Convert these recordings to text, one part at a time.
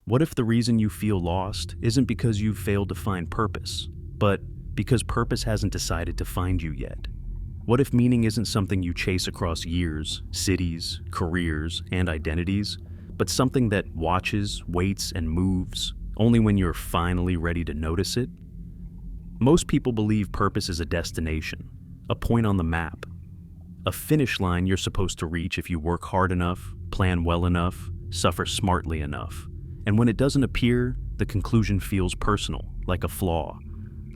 What if the reason you feel lost isn't because you've failed to find purpose, but because purpose hasn't decided to find you yet? What if meaning isn't something you chase across years, cities, careers, and identities, but something that watches, waits, and moves only when you're finally ready to notice it? Most people believe purpose is a destination, a point on the map, a finish line you're supposed to reach if you work hard enough, plan well enough, suffer smartly enough. And when it doesn't appear, the conclusion feels personal, like a flaw,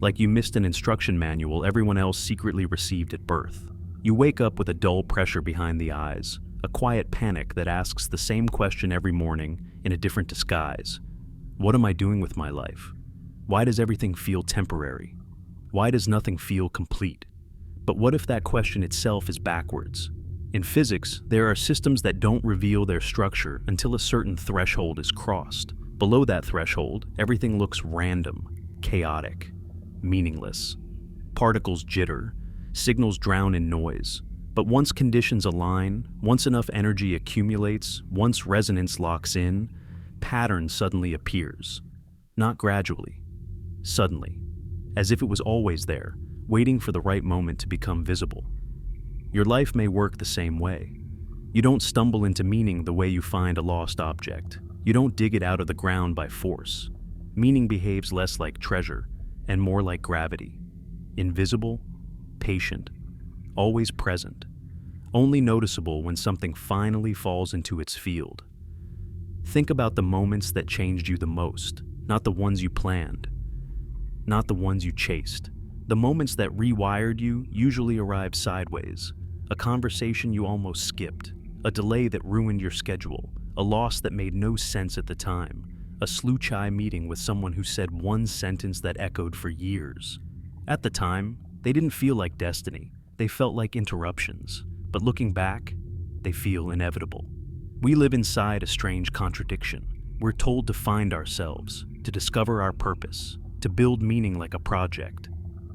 like you missed an instruction manual everyone else secretly received at birth. You wake up with a dull pressure behind the eyes, a quiet panic that asks the same question every morning in a different disguise. What am I doing with my life? Why does everything feel temporary? Why does nothing feel complete? But what if that question itself is backwards? In physics, there are systems that don't reveal their structure until a certain threshold is crossed. Below that threshold, everything looks random, chaotic, meaningless. Particles jitter, signals drown in noise. But once conditions align, once enough energy accumulates, once resonance locks in, pattern suddenly appears. Not gradually, suddenly, as if it was always there, waiting for the right moment to become visible. Your life may work the same way. You don't stumble into meaning the way you find a lost object. You don't dig it out of the ground by force. Meaning behaves less like treasure and more like gravity. Invisible, patient, always present, only noticeable when something finally falls into its field. Think about the moments that changed you the most, not the ones you planned, not the ones you chased. The moments that rewired you usually arrive sideways. A conversation you almost skipped, a delay that ruined your schedule, a loss that made no sense at the time, a slew-chai meeting with someone who said one sentence that echoed for years. At the time, they didn't feel like destiny. They felt like interruptions. But looking back, they feel inevitable. We live inside a strange contradiction. We're told to find ourselves, to discover our purpose, to build meaning like a project.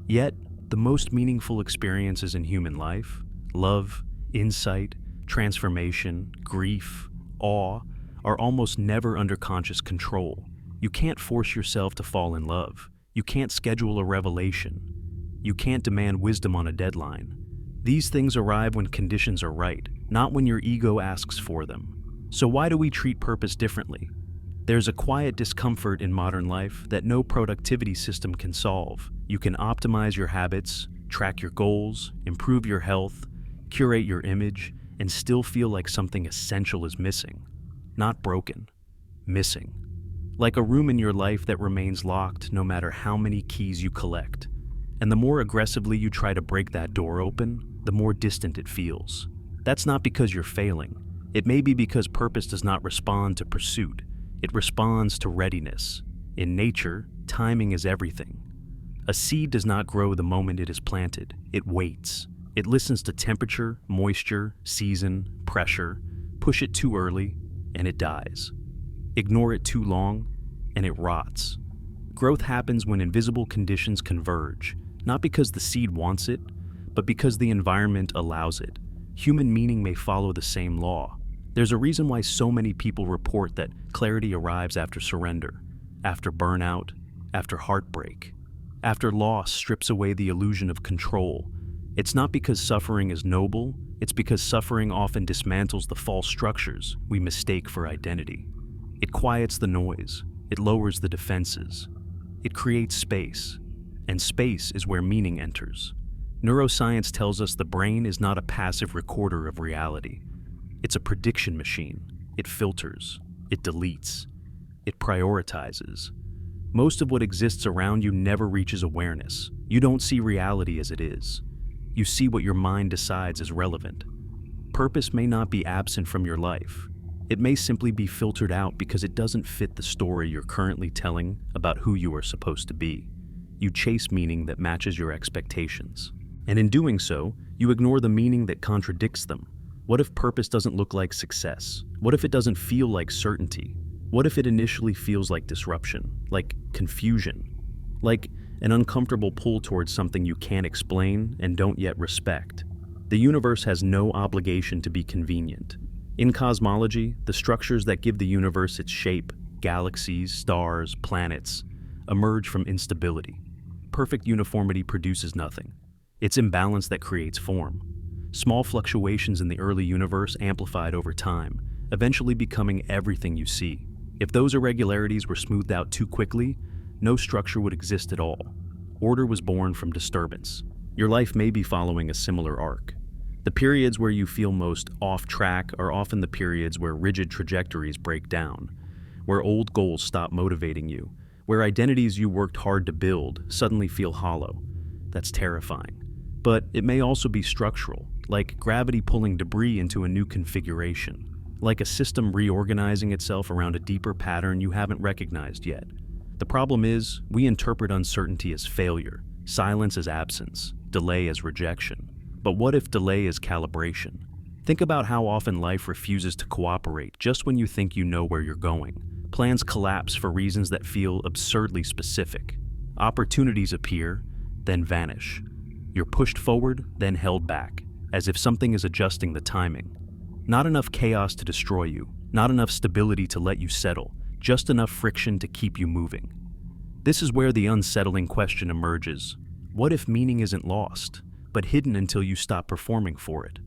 Yet, the most meaningful experiences in human life, love, insight, transformation, grief, awe, are almost never under conscious control. You can't force yourself to fall in love. You can't schedule a revelation. You can't demand wisdom on a deadline. These things arrive when conditions are right, not when your ego asks for them. So why do we treat purpose differently? There's a quiet discomfort in modern life that no productivity system can solve. You can optimize your habits, track your goals, improve your health, curate your image, and still feel like something essential is missing. Not broken, missing. Like a room in your life that remains locked no matter how many keys you collect. And the more aggressively you try to break that door open, the more distant it feels. That's not because you're failing. It may be because purpose does not respond to pursuit. It responds to readiness. In nature, timing is everything. A seed does not grow the moment it is planted. It waits. It listens to temperature, moisture, season, pressure. Push it too early, and it dies. Ignore it too long, and it rots. Growth happens when invisible conditions converge, not because the seed wants it, but because the environment allows it. Human meaning may follow the same law. There's a reason why so many people report that clarity arrives after surrender, after burnout, after heartbreak, after loss strips away the illusion of control. It's not because suffering is noble, it's because suffering often dismantles the false structures we mistake for identity. It quiets the noise, it lowers the defenses, it creates space, and space is where meaning enters. Neuroscience tells us the brain is not a passive recorder of reality. It's a prediction machine. It filters, it deletes, it prioritizes. Most of what exists around you never reaches awareness. You don't see reality as it is. You see what your mind decides is relevant. Purpose may not be absent from your life. It may simply be filtered out because it doesn't fit the story you're currently telling about who you are supposed to be. You chase meaning that matches your expectations. And in doing so, you ignore the meaning that contradicts them. What if purpose doesn't look like success? What if it doesn't feel like certainty? What if it initially feels like disruption, like confusion, like an uncomfortable pull towards something you can't explain and don't yet respect? The universe has no obligation to be convenient. In cosmology, the structures that give the universe its shape galaxies, stars, planets, emerge from instability. Perfect uniformity produces nothing. It's imbalance that creates form. Small fluctuations in the early universe amplified over time, eventually becoming everything you see. If those irregularities were smoothed out too quickly, no structure would exist at all. Order was born from disturbance. Your life may be following a similar arc. The periods where you feel most off track are often the periods where rigid trajectories break down, where old goals stop motivating you, where identities you worked hard to build suddenly feel hollow. That's terrifying. But it may also be structural, like gravity pulling debris into a new configuration, like a system reorganizing itself around a deeper pattern you haven't recognized yet. The problem is, we interpret uncertainty as failure, silence as absence, delay as rejection. But what if delay is calibration? Think about how often life refuses to cooperate just when you think you know where you're going. Plans collapse for reasons that feel absurdly specific. Opportunities appear, then vanish. You're pushed forward, then held back, as if something is adjusting the timing. Not enough chaos to destroy you, not enough stability to let you settle, just enough friction to keep you moving. This is where the unsettling question emerges. What if meaning isn't lost, but hidden until you stop performing for it?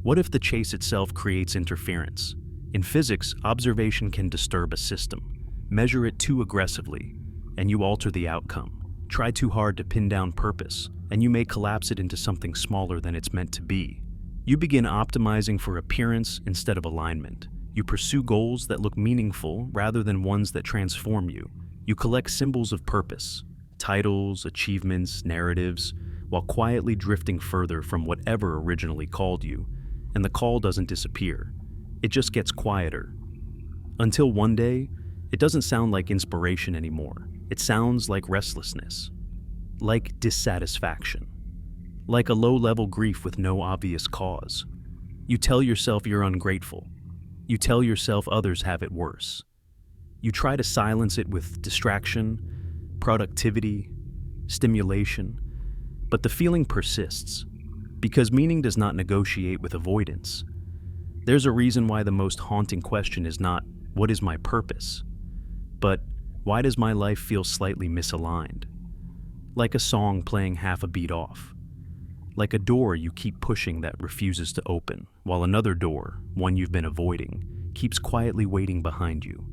What if the chase itself creates interference? In physics, observation can disturb a system. Measure it too aggressively, and you alter the outcome. Try too hard to pin down purpose, and you may collapse it into something smaller than it's meant to be. You begin optimizing for appearance instead of alignment. You pursue goals that look meaningful rather than ones that transform you. You collect symbols of purpose, titles, achievements, narratives, while quietly drifting further from whatever originally called you. And the call doesn't disappear. It just gets quieter. Until one day, it doesn't sound like inspiration anymore. It sounds like restlessness, like dissatisfaction, like a low-level grief with no obvious cause. You tell yourself you're ungrateful. You tell yourself others have it worse. You try to silence it with distraction, productivity, stimulation, but the feeling persists, because meaning does not negotiate with avoidance. There's a reason why the most haunting question is not, what is my purpose? But, why does my life feel slightly misaligned? Like a song playing half a beat off. Like a door you keep pushing that refuses to open, while another door, one you've been avoiding, keeps quietly waiting behind you.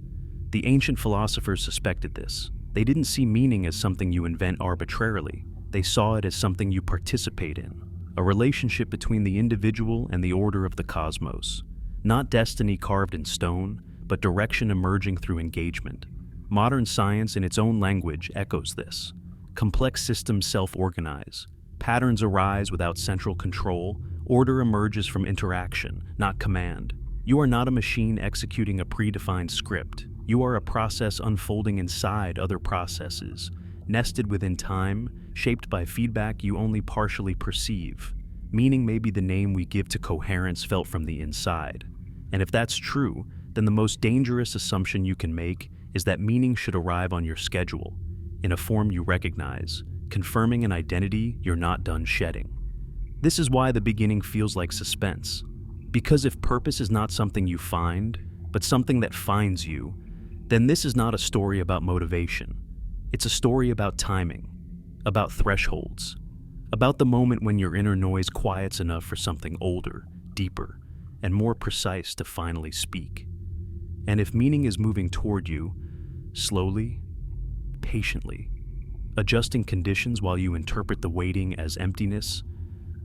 The ancient philosophers suspected this. They didn't see meaning as something you invent arbitrarily. They saw it as something you participate in, a relationship between the individual and the order of the cosmos. Not destiny carved in stone, but direction emerging through engagement. Modern science in its own language echoes this. Complex systems self-organize. Patterns arise without central control. Order emerges from interaction, not command. You are not a machine executing a predefined script. You are a process unfolding inside other processes, nested within time, shaped by feedback you only partially perceive. Meaning may be the name we give to coherence felt from the inside. And if that's true, then the most dangerous assumption you can make is that meaning should arrive on your schedule, in a form you recognize, confirming an identity you're not done shedding. This is why the beginning feels like suspense. Because if purpose is not something you find, but something that finds you, then this is not a story about motivation. It's a story about timing, about thresholds, about the moment when your inner noise quiets enough for something older, deeper, and more precise to finally speak. And if meaning is moving toward you, slowly, patiently, adjusting conditions while you interpret the waiting as emptiness,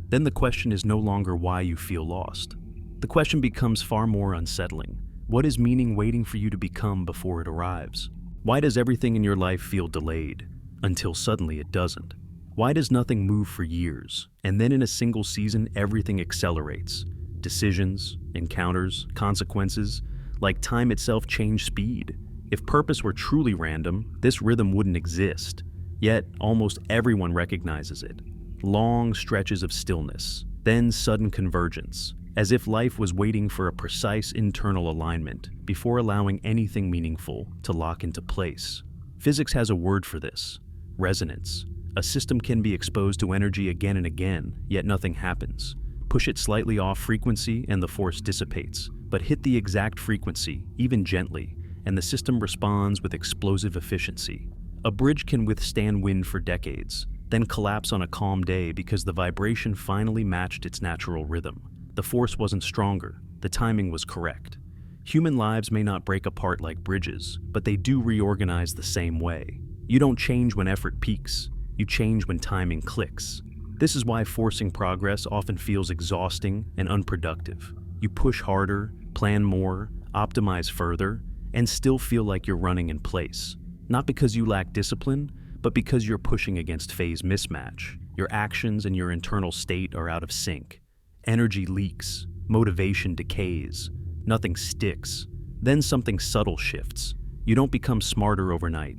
then the question is no longer why you feel lost. The question becomes far more unsettling. What is meaning waiting for you to become before it arrives? Why does everything in your life feel delayed, until suddenly it doesn't? Why does nothing move for years, and then in a single season everything accelerates? Decisions, encounters, consequences, like time itself change speed. If purpose were truly random, this rhythm wouldn't exist. Yet, almost everyone recognizes it. Long stretches of stillness, then sudden convergence, as if life was waiting for a precise internal alignment before allowing anything meaningful to lock into place. Physics has a word for this: resonance. A system can be exposed to energy again and again, yet nothing happens. Push it slightly off frequency and the force dissipates, but hit the exact frequency, even gently, and the system responds with explosive efficiency. A bridge can withstand wind for decades, then collapse on a calm day because the vibration finally matched its natural rhythm. The force wasn't stronger, the timing was correct. Human lives may not break apart like bridges, but they do reorganize the same way. You don't change when effort peaks, you change when timing clicks. This is why forcing progress often feels exhausting and unproductive. You push harder, plan more, optimize further, and still feel like you're running in place. Not because you lack discipline, but because you're pushing against phase mismatch. Your actions and your internal state are out of sync. Energy leaks, motivation decays, nothing sticks. Then something subtle shifts. You don't become smarter overnight,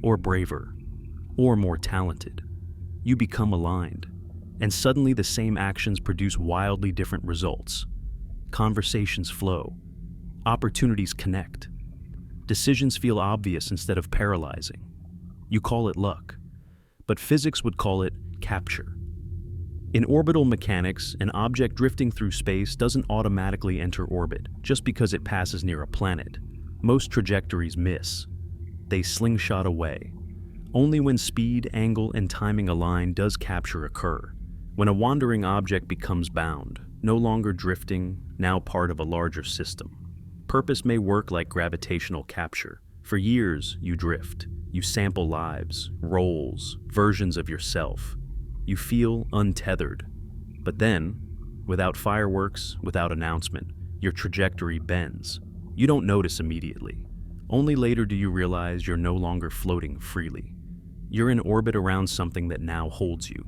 or braver, or more talented. You become aligned, and suddenly the same actions produce wildly different results. Conversations flow, opportunities connect, decisions feel obvious instead of paralyzing. You call it luck, but physics would call it capture. In orbital mechanics, an object drifting through space doesn't automatically enter orbit just because it passes near a planet. Most trajectories miss. They slingshot away. Only when speed, angle, and timing align does capture occur. When a wandering object becomes bound, no longer drifting, now part of a larger system. Purpose may work like gravitational capture. For years, you drift. You sample lives, roles, versions of yourself. You feel untethered. But then, without fireworks, without announcement, your trajectory bends. You don't notice immediately. Only later do you realize you're no longer floating freely. You're in orbit around something that now holds you.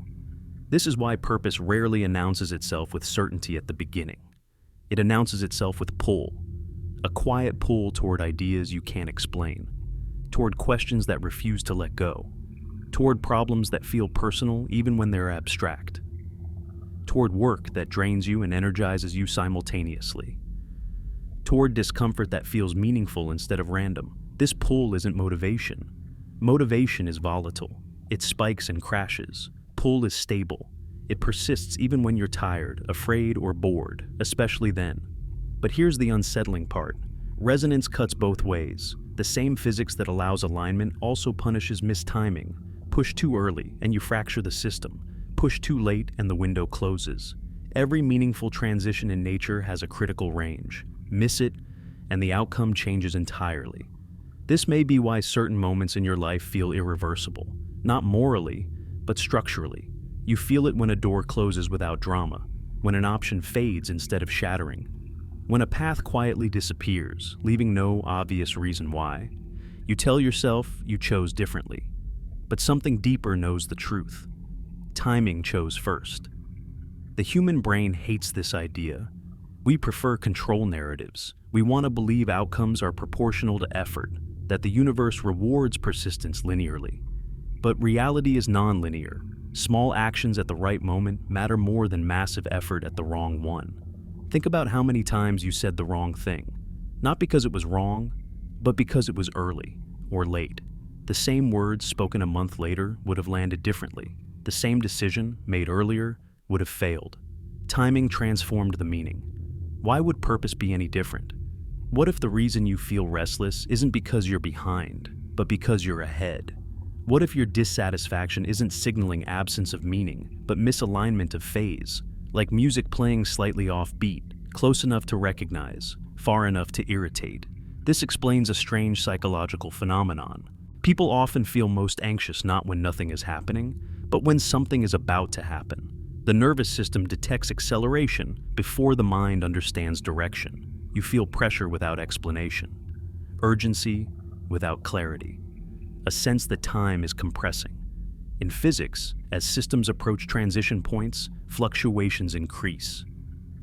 This is why purpose rarely announces itself with certainty at the beginning. It announces itself with pull. A quiet pull toward ideas you can't explain. Toward questions that refuse to let go. Toward problems that feel personal even when they're abstract. Toward work that drains you and energizes you simultaneously. Toward discomfort that feels meaningful instead of random. This pull isn't motivation. Motivation is volatile. It spikes and crashes. Pull is stable. It persists even when you're tired, afraid, or bored, especially then. But here's the unsettling part. Resonance cuts both ways. The same physics that allows alignment also punishes mistiming. Push too early and you fracture the system. Push too late and the window closes. Every meaningful transition in nature has a critical range. Miss it, and the outcome changes entirely. This may be why certain moments in your life feel irreversible. Not morally, but structurally. You feel it when a door closes without drama, when an option fades instead of shattering, when a path quietly disappears, leaving no obvious reason why. You tell yourself you chose differently, but something deeper knows the truth. Timing chose first. The human brain hates this idea. We prefer control narratives. We want to believe outcomes are proportional to effort, that the universe rewards persistence linearly. But reality is non-linear. Small actions at the right moment matter more than massive effort at the wrong one. Think about how many times you said the wrong thing. Not because it was wrong, but because it was early or late. The same words spoken a month later would have landed differently. The same decision, made earlier, would have failed. Timing transformed the meaning. Why would purpose be any different? What if the reason you feel restless isn't because you're behind, but because you're ahead? What if your dissatisfaction isn't signaling absence of meaning, but misalignment of phase? Like music playing slightly off beat, close enough to recognize, far enough to irritate. This explains a strange psychological phenomenon. People often feel most anxious not when nothing is happening, but when something is about to happen. The nervous system detects acceleration before the mind understands direction. You feel pressure without explanation, urgency without clarity, a sense that time is compressing. In physics, as systems approach transition points, fluctuations increase.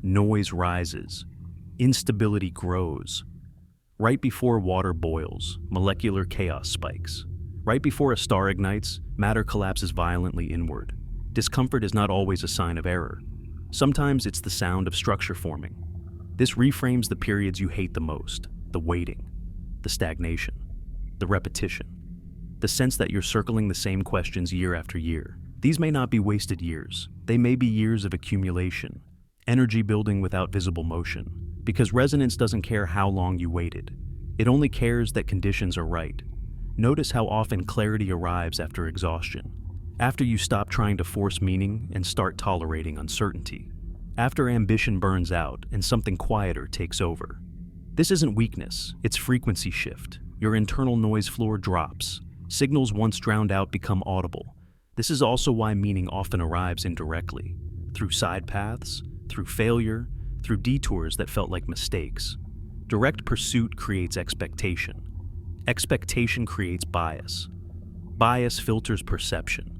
Noise rises. Instability grows. Right before water boils, molecular chaos spikes. Right before a star ignites, matter collapses violently inward. Discomfort is not always a sign of error. Sometimes it's the sound of structure forming. This reframes the periods you hate the most: the waiting, the stagnation, the repetition, the sense that you're circling the same questions year after year. These may not be wasted years. They may be years of accumulation, energy building without visible motion, because resonance doesn't care how long you waited. It only cares that conditions are right. Notice how often clarity arrives after exhaustion, after you stop trying to force meaning and start tolerating uncertainty, after ambition burns out and something quieter takes over. This isn't weakness, it's frequency shift. Your internal noise floor drops. Signals once drowned out become audible. This is also why meaning often arrives indirectly, through side paths, through failure, through detours that felt like mistakes. Direct pursuit creates expectation. Expectation creates bias. Bias filters perception.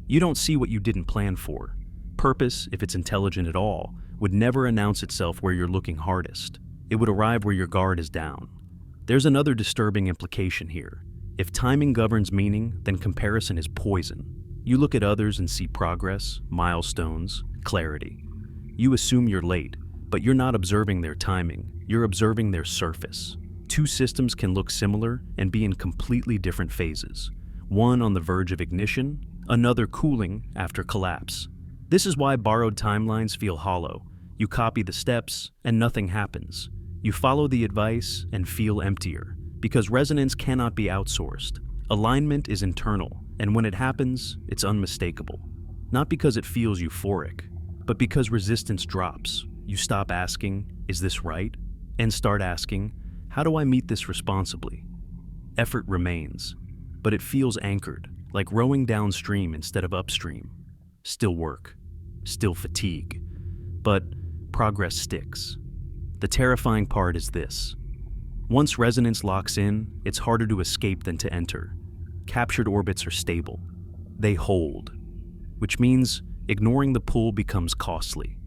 You don't see what you didn't plan for. Purpose, if it's intelligent at all, would never announce itself where you're looking hardest. It would arrive where your guard is down. There's another disturbing implication here. If timing governs meaning, then comparison is poison. You look at others and see progress, milestones, clarity. You assume you're late, but you're not observing their timing, you're observing their surface. Two systems can look similar and be in completely different phases. One on the verge of ignition, another cooling after collapse. This is why borrowed timelines feel hollow. You copy the steps and nothing happens. You follow the advice and feel emptier, because resonance cannot be outsourced. Alignment is internal, and when it happens, it's unmistakable. Not because it feels euphoric, but because resistance drops. You stop asking, "Is this right?" and start asking, "How do I meet this responsibly?" Effort remains, but it feels anchored, like rowing downstream instead of upstream. Still work, still fatigue, but progress sticks. The terrifying part is this. Once resonance locks in, it's harder to escape than to enter. Captured orbits are stable. They hold, which means ignoring the pull becomes costly.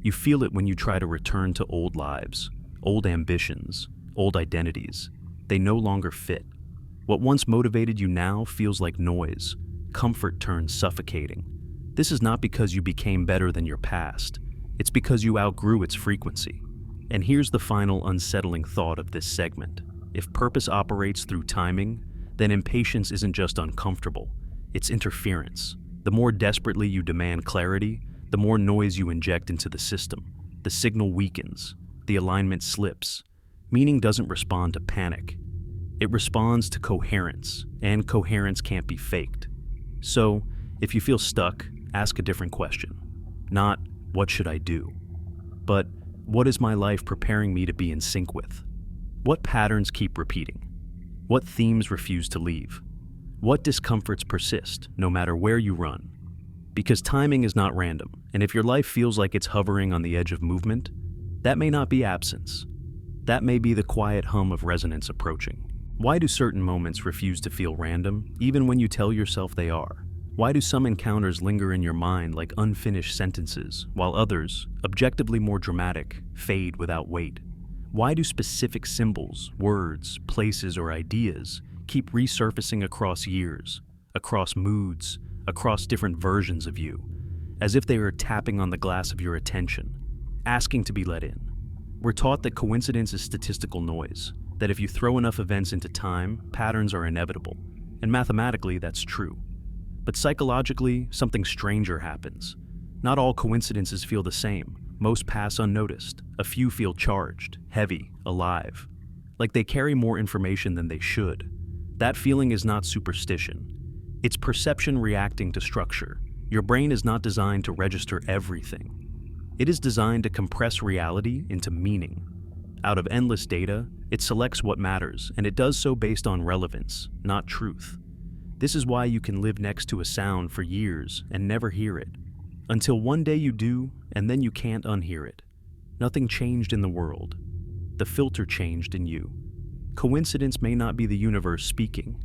You feel it when you try to return to old lives, old ambitions, old identities. They no longer fit. What once motivated you now feels like noise. Comfort turns suffocating. This is not because you became better than your past. It's because you outgrew its frequency. And here's the final unsettling thought of this segment. If purpose operates through timing, then impatience isn't just uncomfortable, it's interference. The more desperately you demand clarity, the more noise you inject into the system. The signal weakens, the alignment slips. Meaning doesn't respond to panic. It responds to coherence, and coherence can't be faked. So, if you feel stuck, ask a different question. Not, "What should I do?" but, "What is my life preparing me to be in sync with?" What patterns keep repeating? What themes refuse to leave? What discomforts persist, no matter where you run? Because timing is not random, and if your life feels like it's hovering on the edge of movement, that may not be absence. That may be the quiet hum of resonance approaching. Why do certain moments refuse to feel random, even when you tell yourself they are? Why do some encounters linger in your mind like unfinished sentences, while others, objectively more dramatic, fade without weight? Why do specific symbols, words, places, or ideas keep resurfacing across years, across moods, across different versions of you, as if they are tapping on the glass of your attention, asking to be let in? We're taught that coincidence is statistical noise, that if you throw enough events into time, patterns are inevitable, and mathematically that's true. But psychologically, something stranger happens. Not all coincidences feel the same. Most pass unnoticed. A few feel charged, heavy, alive. Like they carry more information than they should. That feeling is not superstition. It's perception reacting to structure. Your brain is not designed to register everything. It is designed to compress reality into meaning. Out of endless data, it selects what matters, and it does so based on relevance, not truth. This is why you can live next to a sound for years and never hear it. Until one day you do, and then you can't unhear it. Nothing changed in the world. The filter changed in you. Coincidence may not be the universe speaking.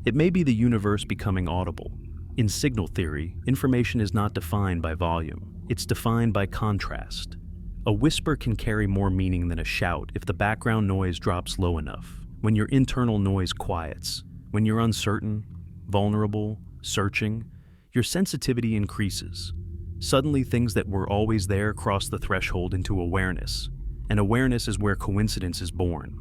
It may be the universe becoming audible. In signal theory, information is not defined by volume. It's defined by contrast. A whisper can carry more meaning than a shout if the background noise drops low enough, when your internal noise quiets, when you're uncertain, vulnerable, searching, your sensitivity increases. Suddenly, things that were always there cross the threshold into awareness, and awareness is where coincidence is born.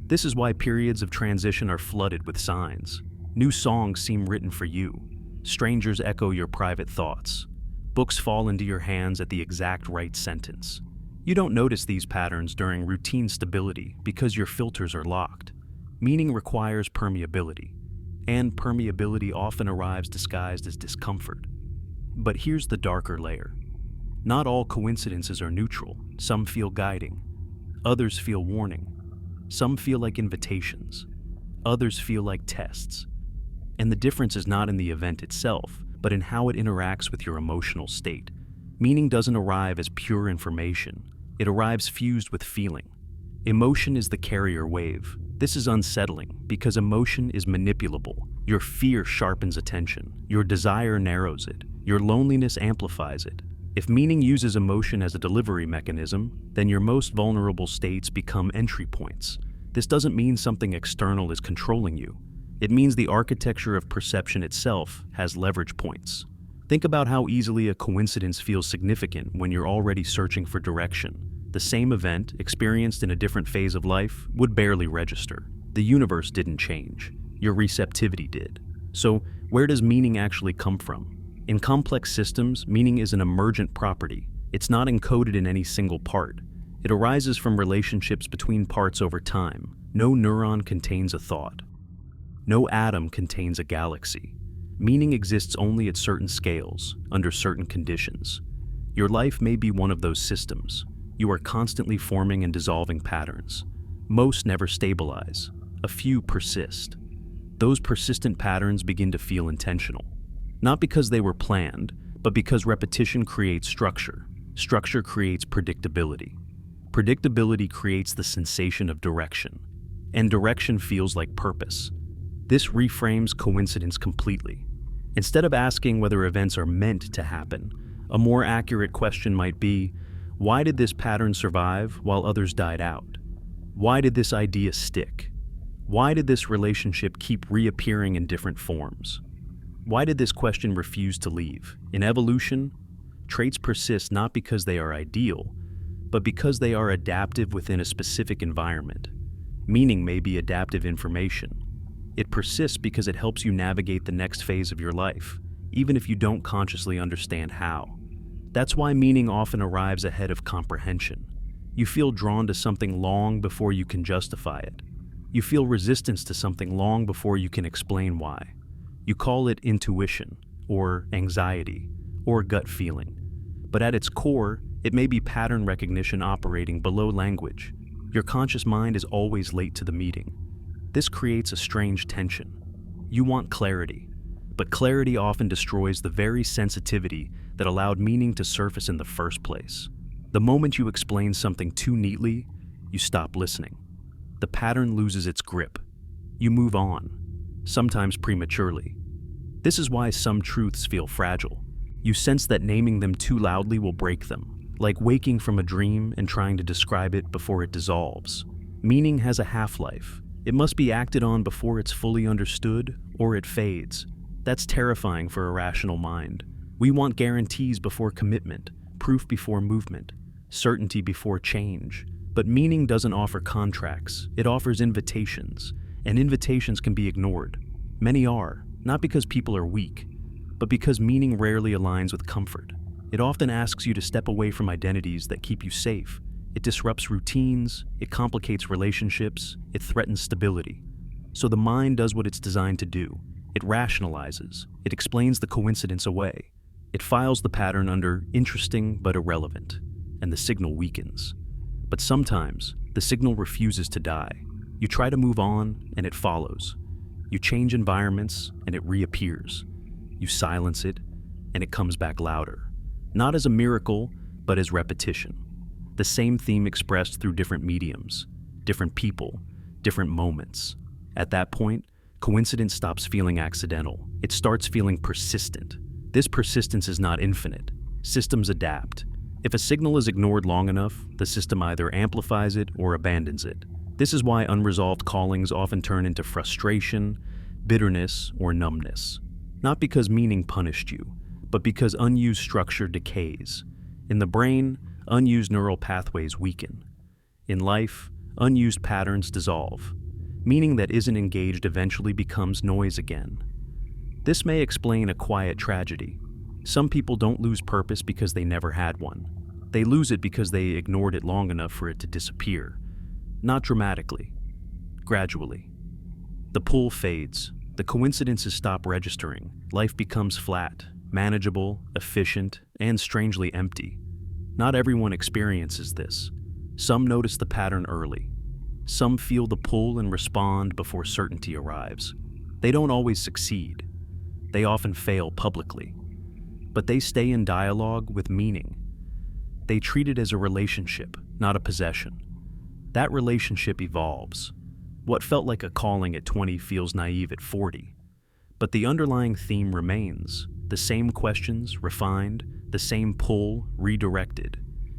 This is why periods of transition are flooded with signs. New songs seem written for you. Strangers echo your private thoughts. Books fall into your hands at the exact right sentence. You don't notice these patterns during routine stability because your filters are locked. Meaning requires permeability, and permeability often arrives disguised as discomfort. But here's the darker layer. Not all coincidences are neutral. Some feel guiding. Others feel warning. Some feel like invitations. Others feel like tests. And the difference is not in the event itself, but in how it interacts with your emotional state. Meaning doesn't arrive as pure information. It arrives fused with feeling. Emotion is the carrier wave. This is unsettling because emotion is manipulable. Your fear sharpens attention. Your desire narrows it. Your loneliness amplifies it. If meaning uses emotion as a delivery mechanism, then your most vulnerable states become entry points. This doesn't mean something external is controlling you. It means the architecture of perception itself has leverage points. Think about how easily a coincidence feels significant when you're already searching for direction. The same event, experienced in a different phase of life, would barely register. The universe didn't change. Your receptivity did. So, where does meaning actually come from? In complex systems, meaning is an emergent property. It's not encoded in any single part. It arises from relationships between parts over time. No neuron contains a thought. No atom contains a galaxy. Meaning exists only at certain scales, under certain conditions. Your life may be one of those systems. You are constantly forming and dissolving patterns. Most never stabilize. A few persist. Those persistent patterns begin to feel intentional. Not because they were planned, but because repetition creates structure. Structure creates predictability. Predictability creates the sensation of direction. And direction feels like purpose. This reframes coincidence completely. Instead of asking whether events are meant to happen, a more accurate question might be, why did this pattern survive while others died out? Why did this idea stick? Why did this relationship keep reappearing in different forms? Why did this question refuse to leave? In evolution, traits persist not because they are ideal, but because they are adaptive within a specific environment. Meaning may be adaptive information. It persists because it helps you navigate the next phase of your life, even if you don't consciously understand how. That's why meaning often arrives ahead of comprehension. You feel drawn to something long before you can justify it. You feel resistance to something long before you can explain why. You call it intuition, or anxiety, or gut feeling. But at its core, it may be pattern recognition operating below language. Your conscious mind is always late to the meeting. This creates a strange tension. You want clarity, but clarity often destroys the very sensitivity that allowed meaning to surface in the first place. The moment you explain something too neatly, you stop listening. The pattern loses its grip. You move on, sometimes prematurely. This is why some truths feel fragile. You sense that naming them too loudly will break them, like waking from a dream and trying to describe it before it dissolves. Meaning has a half-life. It must be acted on before it's fully understood, or it fades. That's terrifying for a rational mind. We want guarantees before commitment, proof before movement, certainty before change. But meaning doesn't offer contracts, it offers invitations, and invitations can be ignored. Many are, not because people are weak, but because meaning rarely aligns with comfort. It often asks you to step away from identities that keep you safe. It disrupts routines, it complicates relationships, it threatens stability. So the mind does what it's designed to do. It rationalizes, it explains the coincidence away. It files the pattern under interesting but irrelevant, and the signal weakens. But sometimes, the signal refuses to die. You try to move on, and it follows. You change environments, and it reappears. You silence it, and it comes back louder. Not as a miracle, but as repetition. The same theme expressed through different mediums, different people, different moments. At that point, coincidence stops feeling accidental. It starts feeling persistent. This persistence is not infinite. Systems adapt. If a signal is ignored long enough, the system either amplifies it or abandons it. This is why unresolved callings often turn into frustration, bitterness, or numbness. Not because meaning punished you, but because unused structure decays. In the brain, unused neural pathways weaken. In life, unused patterns dissolve. Meaning that isn't engaged eventually becomes noise again. This may explain a quiet tragedy. Some people don't lose purpose because they never had one. They lose it because they ignored it long enough for it to disappear. Not dramatically, gradually. The pull fades, the coincidences stop registering, life becomes flat, manageable, efficient, and strangely empty. Not everyone experiences this. Some notice the pattern early. Some feel the pull and respond before certainty arrives. They don't always succeed. They often fail publicly. But they stay in dialogue with meaning. They treat it as a relationship, not a possession. That relationship evolves. What felt like a calling at 20 feels naive at 40. But the underlying theme remains. The same questions, refined, the same pull, redirected.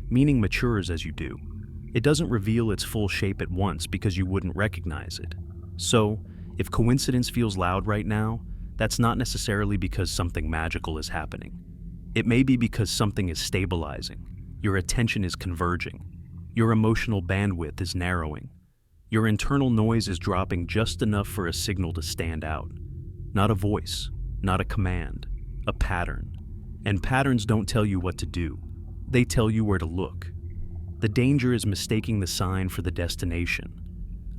Meaning matures as you do. It doesn't reveal its full shape at once because you wouldn't recognize it. So, if coincidence feels loud right now, that's not necessarily because something magical is happening. It may be because something is stabilizing. Your attention is converging. Your emotional bandwidth is narrowing. Your internal noise is dropping just enough for a signal to stand out. Not a voice, not a command, a pattern. And patterns don't tell you what to do. They tell you where to look. The danger is mistaking the sign for the destination,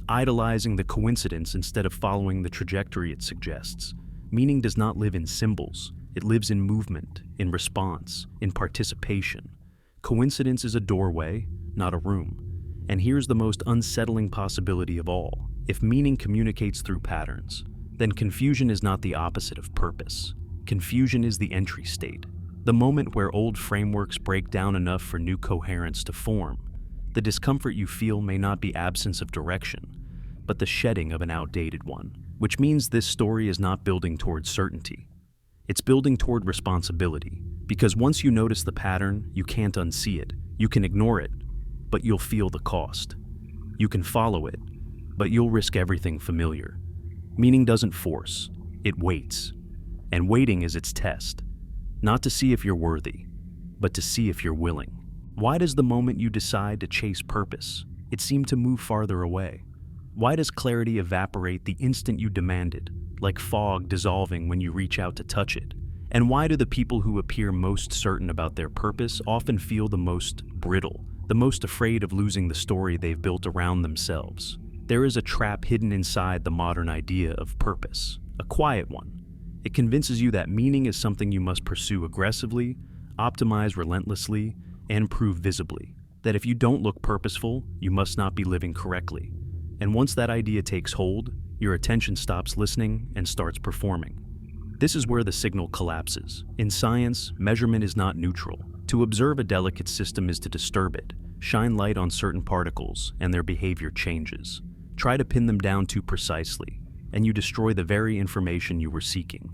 idolizing the coincidence instead of following the trajectory it suggests. Meaning does not live in symbols. It lives in movement, in response, in participation. Coincidence is a doorway, not a room. And here's the most unsettling possibility of all. If meaning communicates through patterns, then confusion is not the opposite of purpose. Confusion is the entry state, the moment where old frameworks break down enough for new coherence to form. The discomfort you feel may not be absence of direction, but the shedding of an outdated one, which means this story is not building toward certainty. It's building toward responsibility, because once you notice the pattern, you can't unsee it. You can ignore it, but you'll feel the cost. You can follow it, but you'll risk everything familiar. Meaning doesn't force, it waits. And waiting is its test. Not to see if you're worthy, but to see if you're willing. Why does the moment you decide to chase purpose, it seem to move farther away? Why does clarity evaporate the instant you demand it, like fog dissolving when you reach out to touch it? And why do the people who appear most certain about their purpose often feel the most brittle, the most afraid of losing the story they've built around themselves? There is a trap hidden inside the modern idea of purpose, a quiet one. It convinces you that meaning is something you must pursue aggressively, optimize relentlessly, and prove visibly. That if you don't look purposeful, you must not be living correctly. And once that idea takes hold, your attention stops listening and starts performing. This is where the signal collapses. In science, measurement is not neutral. To observe a delicate system is to disturb it, shine light on certain particles, and their behavior changes. Try to pin them down too precisely, and you destroy the very information you were seeking.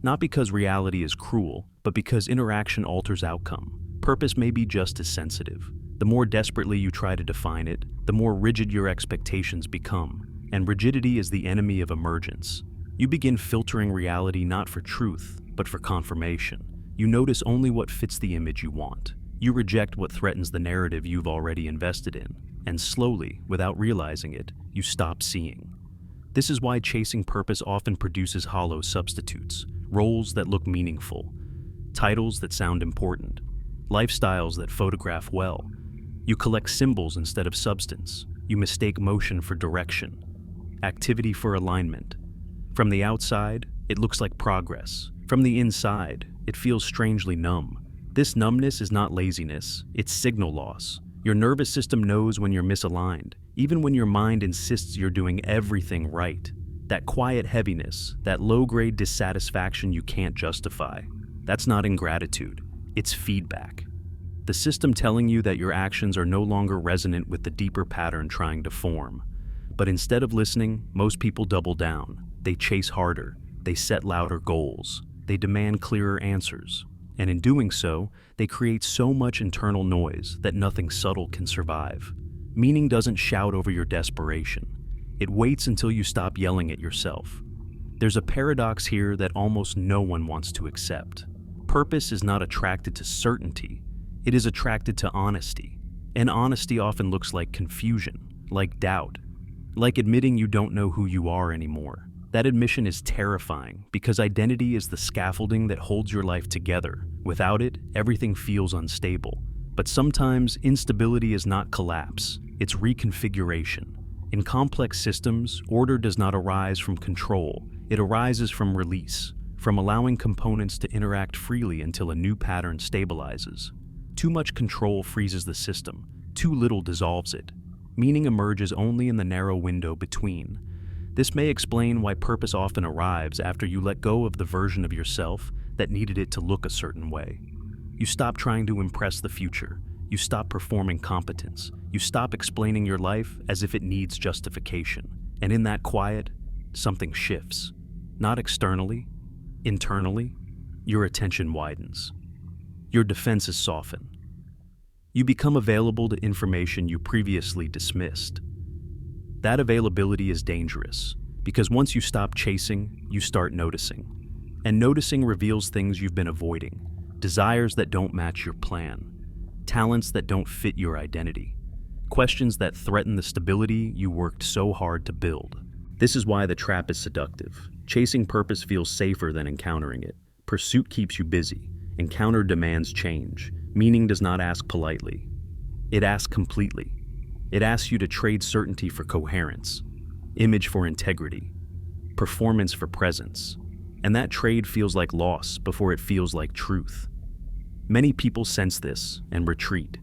Not because reality is cruel, but because interaction alters outcome. Purpose may be just as sensitive. The more desperately you try to define it, the more rigid your expectations become. And rigidity is the enemy of emergence. You begin filtering reality not for truth, but for confirmation. You notice only what fits the image you want. You reject what threatens the narrative you've already invested in. And slowly, without realizing it, you stop seeing. This is why chasing purpose often produces hollow substitutes, roles that look meaningful, titles that sound important, lifestyles that photograph well. You collect symbols instead of substance. You mistake motion for direction, activity for alignment. From the outside, it looks like progress. From the inside, it feels strangely numb. This numbness is not laziness, it's signal loss. Your nervous system knows when you're misaligned, even when your mind insists you're doing everything right. That quiet heaviness, that low-grade dissatisfaction you can't justify. That's not ingratitude, it's feedback. The system telling you that your actions are no longer resonant with the deeper pattern trying to form. But instead of listening, most people double down. They chase harder, they set louder goals, they demand clearer answers. And in doing so, they create so much internal noise that nothing subtle can survive. Meaning doesn't shout over your desperation. It waits until you stop yelling at yourself. There's a paradox here that almost no one wants to accept. Purpose is not attracted to certainty. It is attracted to honesty. And honesty often looks like confusion, like doubt, like admitting you don't know who you are anymore. That admission is terrifying because identity is the scaffolding that holds your life together. Without it, everything feels unstable. But sometimes instability is not collapse, it's reconfiguration. In complex systems, order does not arise from control, it arises from release, from allowing components to interact freely until a new pattern stabilizes. Too much control freezes the system, too little dissolves it. Meaning emerges only in the narrow window between. This may explain why purpose often arrives after you let go of the version of yourself that needed it to look a certain way. You stop trying to impress the future. You stop performing competence. You stop explaining your life as if it needs justification. And in that quiet, something shifts. Not externally, internally, your attention widens. Your defenses soften. You become available to information you previously dismissed. That availability is dangerous, because once you stop chasing, you start noticing. And noticing reveals things you've been avoiding, desires that don't match your plan, talents that don't fit your identity, questions that threaten the stability you worked so hard to build. This is why the trap is seductive. Chasing purpose feels safer than encountering it. Pursuit keeps you busy. Encounter demands change. Meaning does not ask politely. It asks completely. It asks you to trade certainty for coherence, image for integrity, performance for presence. And that trade feels like loss before it feels like truth. Many people sense this and retreat.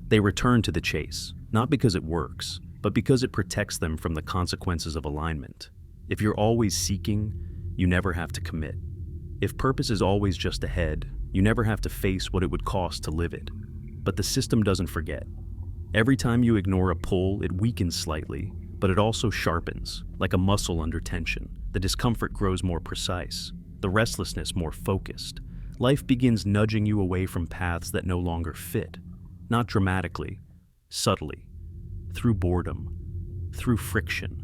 They return to the chase, not because it works, but because it protects them from the consequences of alignment. If you're always seeking, you never have to commit. If purpose is always just ahead, you never have to face what it would cost to live it. But the system doesn't forget. Every time you ignore a pull, it weakens slightly, but it also sharpens, like a muscle under tension. The discomfort grows more precise, the restlessness more focused. Life begins nudging you away from paths that no longer fit, not dramatically, subtly, through boredom, through friction,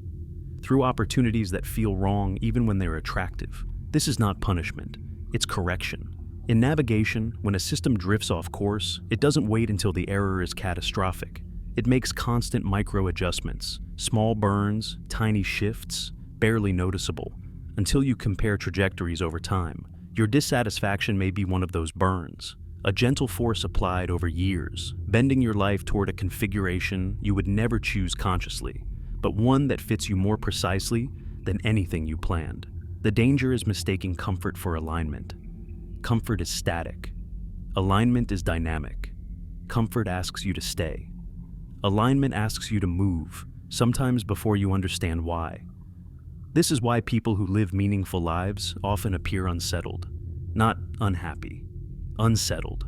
through opportunities that feel wrong even when they're attractive. This is not punishment, it's correction. In navigation, when a system drifts off course, it doesn't wait until the error is catastrophic. It makes constant micro-adjustments, small burns, tiny shifts, barely noticeable, until you compare trajectories over time. Your dissatisfaction may be one of those burns, a gentle force applied over years, bending your life toward a configuration you would never choose consciously, but one that fits you more precisely than anything you planned. The danger is mistaking comfort for alignment. Comfort is static. Alignment is dynamic. Comfort asks you to stay. Alignment asks you to move, sometimes before you understand why. This is why people who live meaningful lives often appear unsettled, not unhappy, unsettled.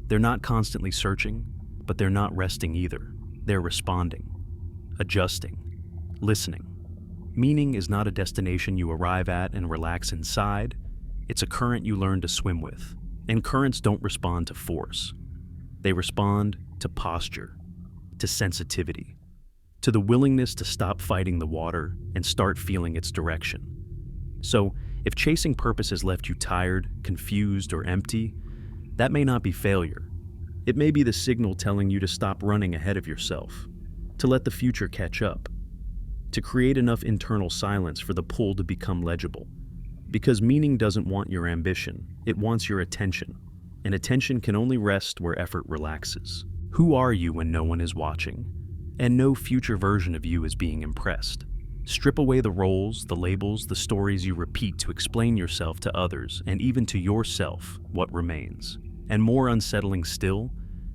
They're not constantly searching, but they're not resting either. They're responding, adjusting, listening. Meaning is not a destination you arrive at and relax inside. It's a current you learn to swim with. And currents don't respond to force. They respond to posture, to sensitivity, to the willingness to stop fighting the water and start feeling its direction. So, if chasing purpose has left you tired, confused, or empty, that may not be failure. It may be the signal telling you to stop running ahead of yourself, to let the future catch up, to create enough internal silence for the pull to become legible. Because meaning doesn't want your ambition, it wants your attention, and attention can only rest where effort relaxes. Who are you when no one is watching? And no future version of you is being impressed. Strip away the roles, the labels, the stories you repeat to explain yourself to others, and even to yourself, what remains. And more unsettling still,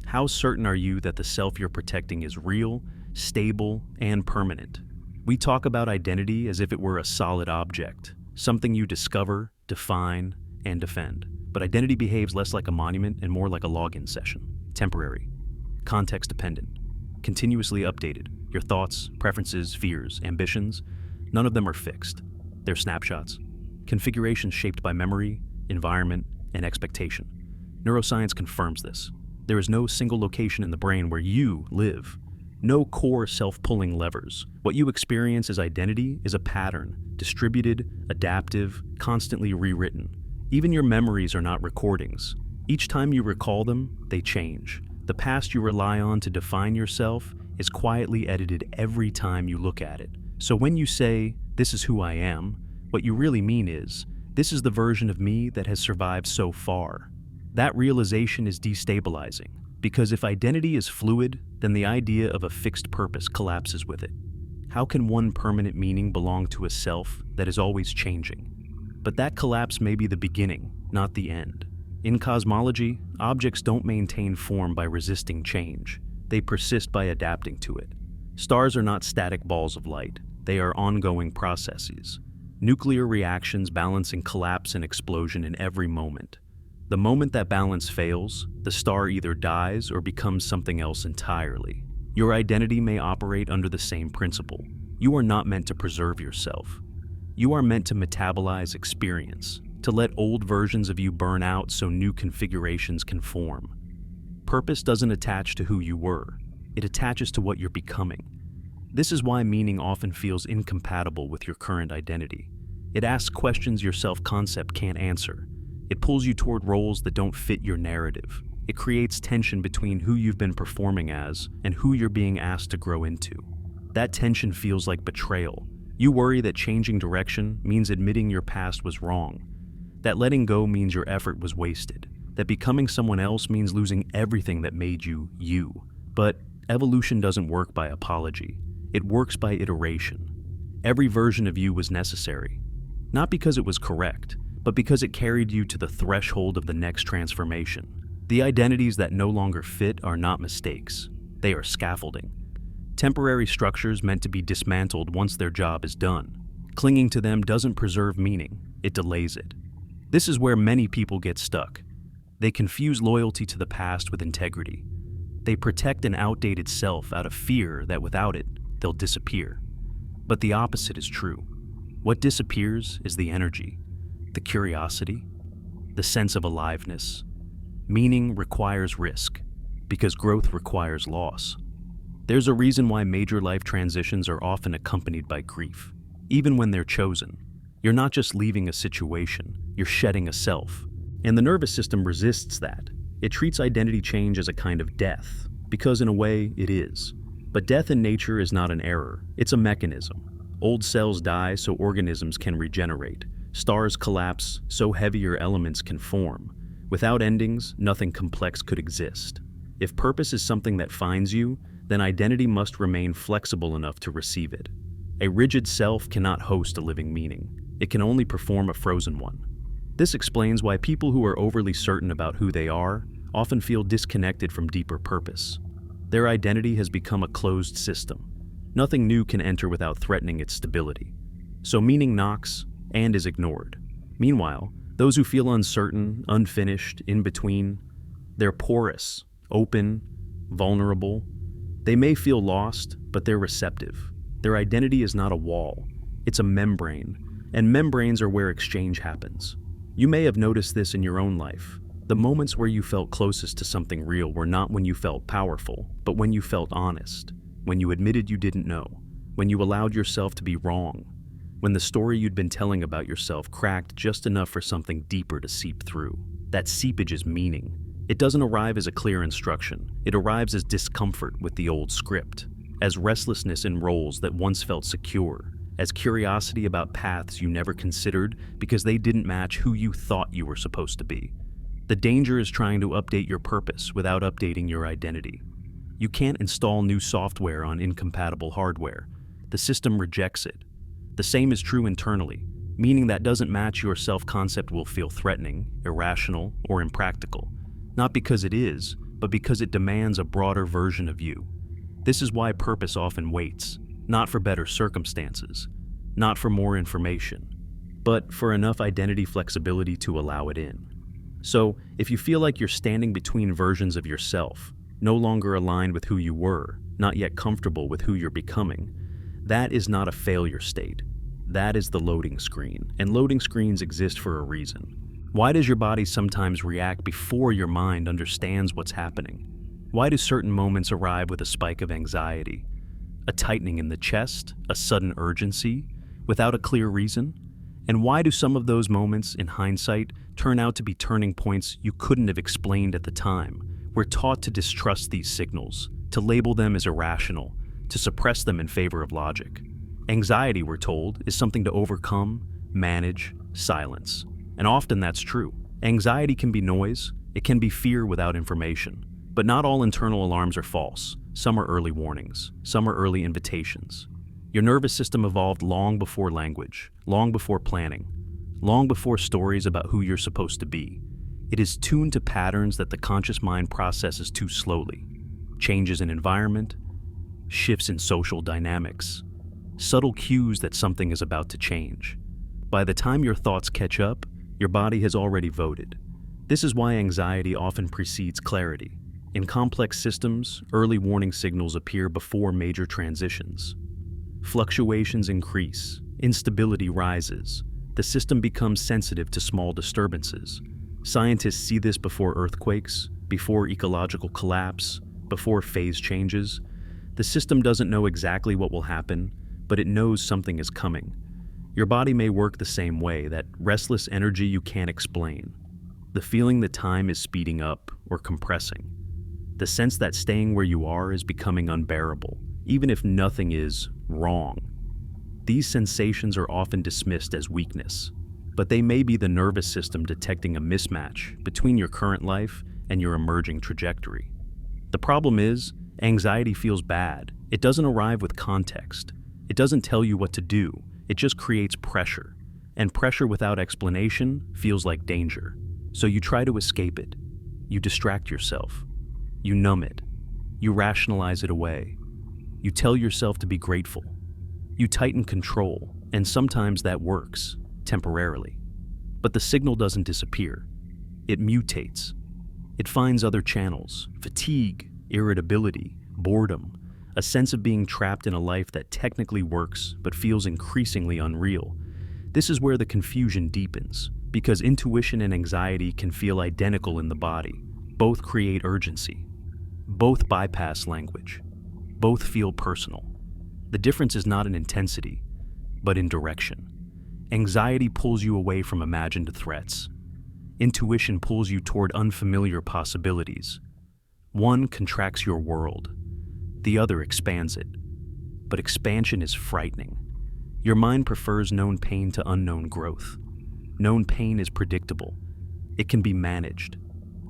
how certain are you that the self you're protecting is real, stable, and permanent? We talk about identity as if it were a solid object, something you discover, define, and defend. But identity behaves less like a monument and more like a login session. Temporary, context-dependent, continuously updated. Your thoughts, preferences, fears, ambitions, none of them are fixed. They're snapshots, configurations shaped by memory, environment, and expectation. Neuroscience confirms this. There is no single location in the brain where you live. No core self-pulling levers. What you experience as identity is a pattern, distributed, adaptive, constantly rewritten. Even your memories are not recordings. Each time you recall them, they change. The past you rely on to define yourself is quietly edited every time you look at it. So when you say, "This is who I am," what you really mean is, "This is the version of me that has survived so far." That realization is destabilizing, because if identity is fluid, then the idea of a fixed purpose collapses with it. How can one permanent meaning belong to a self that is always changing? But that collapse may be the beginning, not the end. In cosmology, objects don't maintain form by resisting change. They persist by adapting to it. Stars are not static balls of light. They are ongoing processes. Nuclear reactions balancing collapse and explosion in every moment. The moment that balance fails, the star either dies or becomes something else entirely. Your identity may operate under the same principle. You are not meant to preserve yourself. You are meant to metabolize experience, to let old versions of you burn out so new configurations can form. Purpose doesn't attach to who you were. It attaches to what you're becoming. This is why meaning often feels incompatible with your current identity. It asks questions your self-concept can't answer. It pulls you toward roles that don't fit your narrative. It creates tension between who you've been performing as and who you're being asked to grow into. That tension feels like betrayal. You worry that changing direction means admitting your past was wrong. That letting go means your effort was wasted. That becoming someone else means losing everything that made you, you. But evolution doesn't work by apology. It works by iteration. Every version of you was necessary. Not because it was correct, but because it carried you to the threshold of the next transformation. The identities that no longer fit are not mistakes. They are scaffolding. Temporary structures meant to be dismantled once their job is done. Clinging to them doesn't preserve meaning, it delays it. This is where many people get stuck. They confuse loyalty to the past with integrity. They protect an outdated self out of fear that without it, they'll disappear. But the opposite is true. What disappears is the energy, the curiosity, the sense of aliveness. Meaning requires risk, because growth requires loss. There's a reason why major life transitions are often accompanied by grief, even when they're chosen. You're not just leaving a situation, you're shedding a self. And the nervous system resists that. It treats identity change as a kind of death, because in a way, it is. But death in nature is not an error, it's a mechanism. Old cells die so organisms can regenerate. Stars collapse so heavier elements can form. Without endings, nothing complex could exist. If purpose is something that finds you, then identity must remain flexible enough to receive it. A rigid self cannot host a living meaning. It can only perform a frozen one. This explains why people who are overly certain about who they are often feel disconnected from deeper purpose. Their identity has become a closed system. Nothing new can enter without threatening its stability. So meaning knocks and is ignored. Meanwhile, those who feel uncertain, unfinished, in between, they're porous, open, vulnerable. They may feel lost, but they're receptive. Their identity is not a wall, it's a membrane, and membranes are where exchange happens. You may have noticed this in your own life. The moments where you felt closest to something real were not when you felt powerful, but when you felt honest, when you admitted you didn't know, when you allowed yourself to be wrong, when the story you'd been telling about yourself cracked just enough for something deeper to seep through. That seepage is meaning. It doesn't arrive as a clear instruction. It arrives as discomfort with the old script, as restlessness in roles that once felt secure, as curiosity about paths you never considered because they didn't match who you thought you were supposed to be. The danger is trying to update your purpose without updating your identity. You can't install new software on incompatible hardware. The system rejects it. The same is true internally. Meaning that doesn't match your self-concept will feel threatening, irrational, or impractical. Not because it is, but because it demands a broader version of you. This is why purpose often waits, not for better circumstances, not for more information, but for enough identity flexibility to allow it in. So, if you feel like you're standing between versions of yourself, no longer aligned with who you were, not yet comfortable with who you're becoming, that is not a failure state. That is the loading screen, and loading screens exist for a reason. Why does your body sometimes react before your mind understands what's happening? Why do certain moments arrive with a spike of anxiety? A tightening in the chest? A sudden urgency? Without a clear reason? And why do some of those moments, in hindsight, turn out to be turning points you couldn't have explained at the time? We're taught to distrust these signals, to label them as irrational, to suppress them in favor of logic. Anxiety, we're told, is something to overcome, manage, silence. And often that's true. Anxiety can be noise, it can be fear without information. But not all internal alarms are false. Some are early warnings, some are early invitations. Your nervous system evolved long before language, long before planning, long before stories about who you're supposed to be. It is tuned to patterns that the conscious mind processes too slowly. Changes in environment, shifts in social dynamics, subtle cues that something is about to change. By the time your thoughts catch up, your body has already voted. This is why anxiety often precedes clarity. In complex systems, early warning signals appear before major transitions. Fluctuations increase, instability rises, the system becomes sensitive to small disturbances. Scientists see this before earthquakes, before ecological collapse, before phase changes. The system doesn't know exactly what will happen, but it knows something is coming. Your body may work the same way, that restless energy you can't explain. The feeling that time is speeding up or compressing. The sense that staying where you are is becoming unbearable, even if nothing is wrong. These sensations are often dismissed as weakness, but they may be the nervous system detecting a mismatch between your current life and your emerging trajectory. The problem is, anxiety feels bad. It doesn't arrive with context. It doesn't tell you what to do. It just creates pressure. And pressure without explanation feels like danger. So you try to escape it. You distract yourself. You numb it. You rationalize it away. You tell yourself to be grateful. You tighten control, and sometimes that works, temporarily. But the signal doesn't disappear. It mutates. It finds other channels: fatigue, irritability, boredom, a sense of being trapped in a life that technically works but feels increasingly unreal. This is where the confusion deepens, because intuition and anxiety can feel identical in the body. Both create urgency. Both bypass language. Both feel personal. The difference is not in intensity, but in direction. Anxiety pulls you away from imagined threats. Intuition pulls you toward unfamiliar possibilities. One contracts your world. The other expands it. But expansion is frightening. Your mind prefers known pain to unknown growth. Known pain is predictable. It can be managed.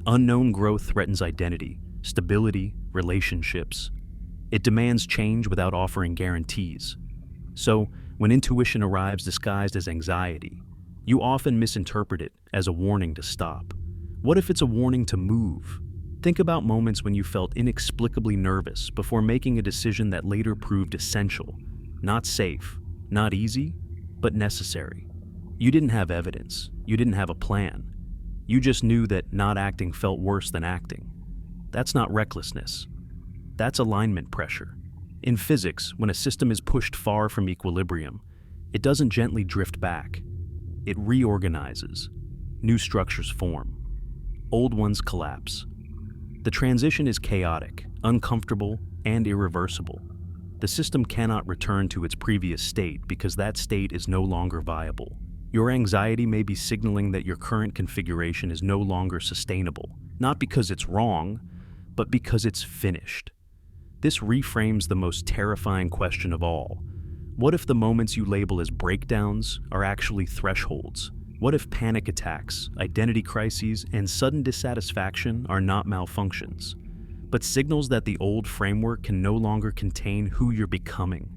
Unknown growth threatens identity, stability, relationships. It demands change without offering guarantees. So, when intuition arrives disguised as anxiety, you often misinterpret it as a warning to stop. What if it's a warning to move? Think about moments when you felt inexplicably nervous before making a decision that later proved essential. Not safe, not easy, but necessary. You didn't have evidence. You didn't have a plan. You just knew that not acting felt worse than acting. That's not recklessness. That's alignment pressure. In physics, when a system is pushed far from equilibrium, it doesn't gently drift back. It reorganizes. New structures form. Old ones collapse. The transition is chaotic, uncomfortable, and irreversible. The system cannot return to its previous state because that state is no longer viable. Your anxiety may be signaling that your current configuration is no longer sustainable, not because it's wrong, but because it's finished. This reframes the most terrifying question of all. What if the moments you label as breakdowns are actually thresholds? What if panic attacks, identity crises, and sudden dissatisfaction are not malfunctions, but signals that the old framework can no longer contain who you're becoming?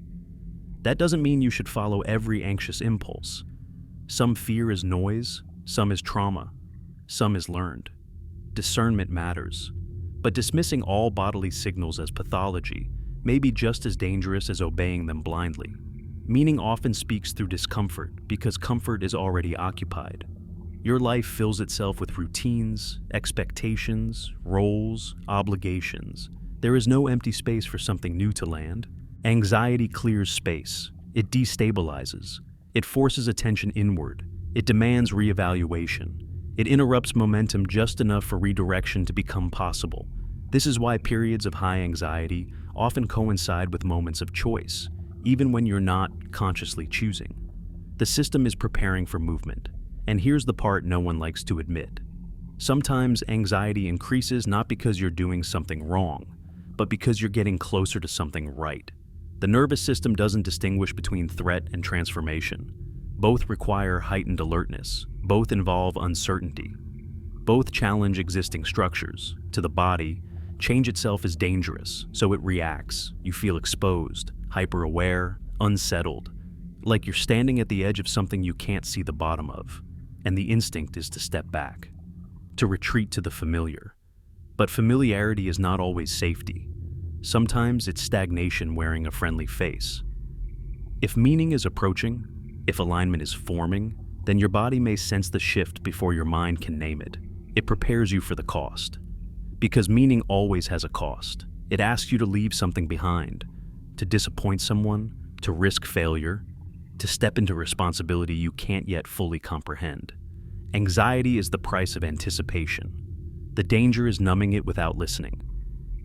That doesn't mean you should follow every anxious impulse. Some fear is noise, some is trauma, some is learned. Discernment matters. But dismissing all bodily signals as pathology may be just as dangerous as obeying them blindly. Meaning often speaks through discomfort because comfort is already occupied. Your life fills itself with routines, expectations, roles, obligations. There is no empty space for something new to land. Anxiety clears space. It destabilizes. It forces attention inward. It demands reevaluation. It interrupts momentum just enough for redirection to become possible. This is why periods of high anxiety often coincide with moments of choice, even when you're not consciously choosing. The system is preparing for movement, and here's the part no one likes to admit. Sometimes anxiety increases not because you're doing something wrong, but because you're getting closer to something right. The nervous system doesn't distinguish between threat and transformation. Both require heightened alertness. Both involve uncertainty. Both challenge existing structures. To the body, change itself is dangerous, so it reacts. You feel exposed, hyper-aware, unsettled, like you're standing at the edge of something you can't see the bottom of, and the instinct is to step back, to retreat to the familiar. But familiarity is not always safety. Sometimes it's stagnation wearing a friendly face. If meaning is approaching, if alignment is forming, then your body may sense the shift before your mind can name it. It prepares you for the cost. Because meaning always has a cost. It asks you to leave something behind, to disappoint someone, to risk failure, to step into responsibility you can't yet fully comprehend. Anxiety is the price of anticipation. The danger is numbing it without listening.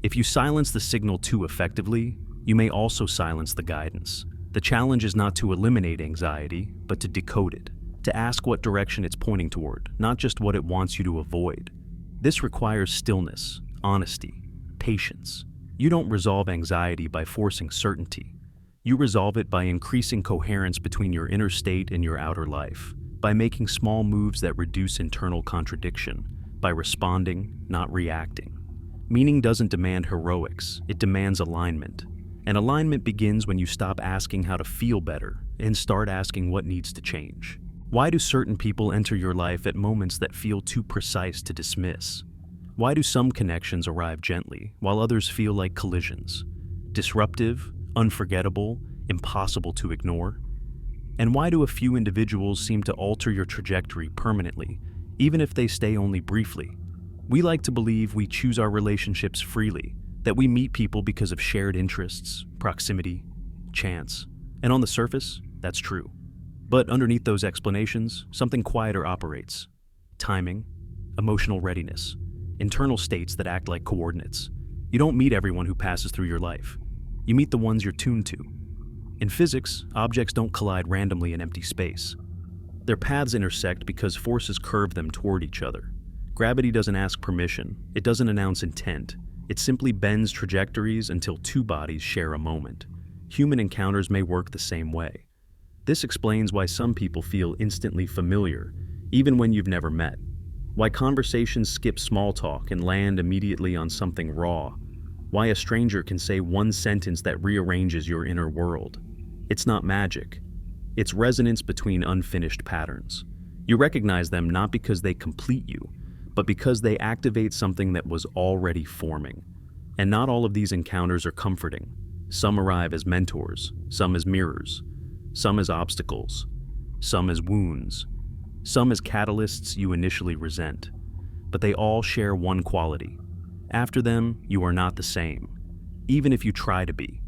If you silence the signal too effectively, you may also silence the guidance. The challenge is not to eliminate anxiety, but to decode it, to ask what direction it's pointing toward, not just what it wants you to avoid. This requires stillness, honesty, patience. You don't resolve anxiety by forcing certainty. You resolve it by increasing coherence between your inner state and your outer life, by making small moves that reduce internal contradiction, by responding, not reacting. Meaning doesn't demand heroics, it demands alignment. And alignment begins when you stop asking how to feel better and start asking what needs to change. Why do certain people enter your life at moments that feel too precise to dismiss? Why do some connections arrive gently while others feel like collisions? Disruptive, unforgettable, impossible to ignore? And why do a few individuals seem to alter your trajectory permanently, even if they stay only briefly? We like to believe we choose our relationships freely, that we meet people because of shared interests, proximity, chance. And on the surface, that's true. But underneath those explanations, something quieter operates. Timing, emotional readiness, internal states that act like coordinates. You don't meet everyone who passes through your life. You meet the ones you're tuned to. In physics, objects don't collide randomly in empty space. Their paths intersect because forces curve them toward each other. Gravity doesn't ask permission, it doesn't announce intent. It simply bends trajectories until two bodies share a moment. Human encounters may work the same way. This explains why some people feel instantly familiar, even when you've never met. Why conversations skip small talk and land immediately on something raw. Why a stranger can say one sentence that rearranges your inner world. It's not magic. It's resonance between unfinished patterns. You recognize them not because they complete you, but because they activate something that was already forming. And not all of these encounters are comforting. Some arrive as mentors, some as mirrors, some as obstacles, some as wounds, some as catalysts you initially resent. But they all share one quality. After them, you are not the same, even if you try to be.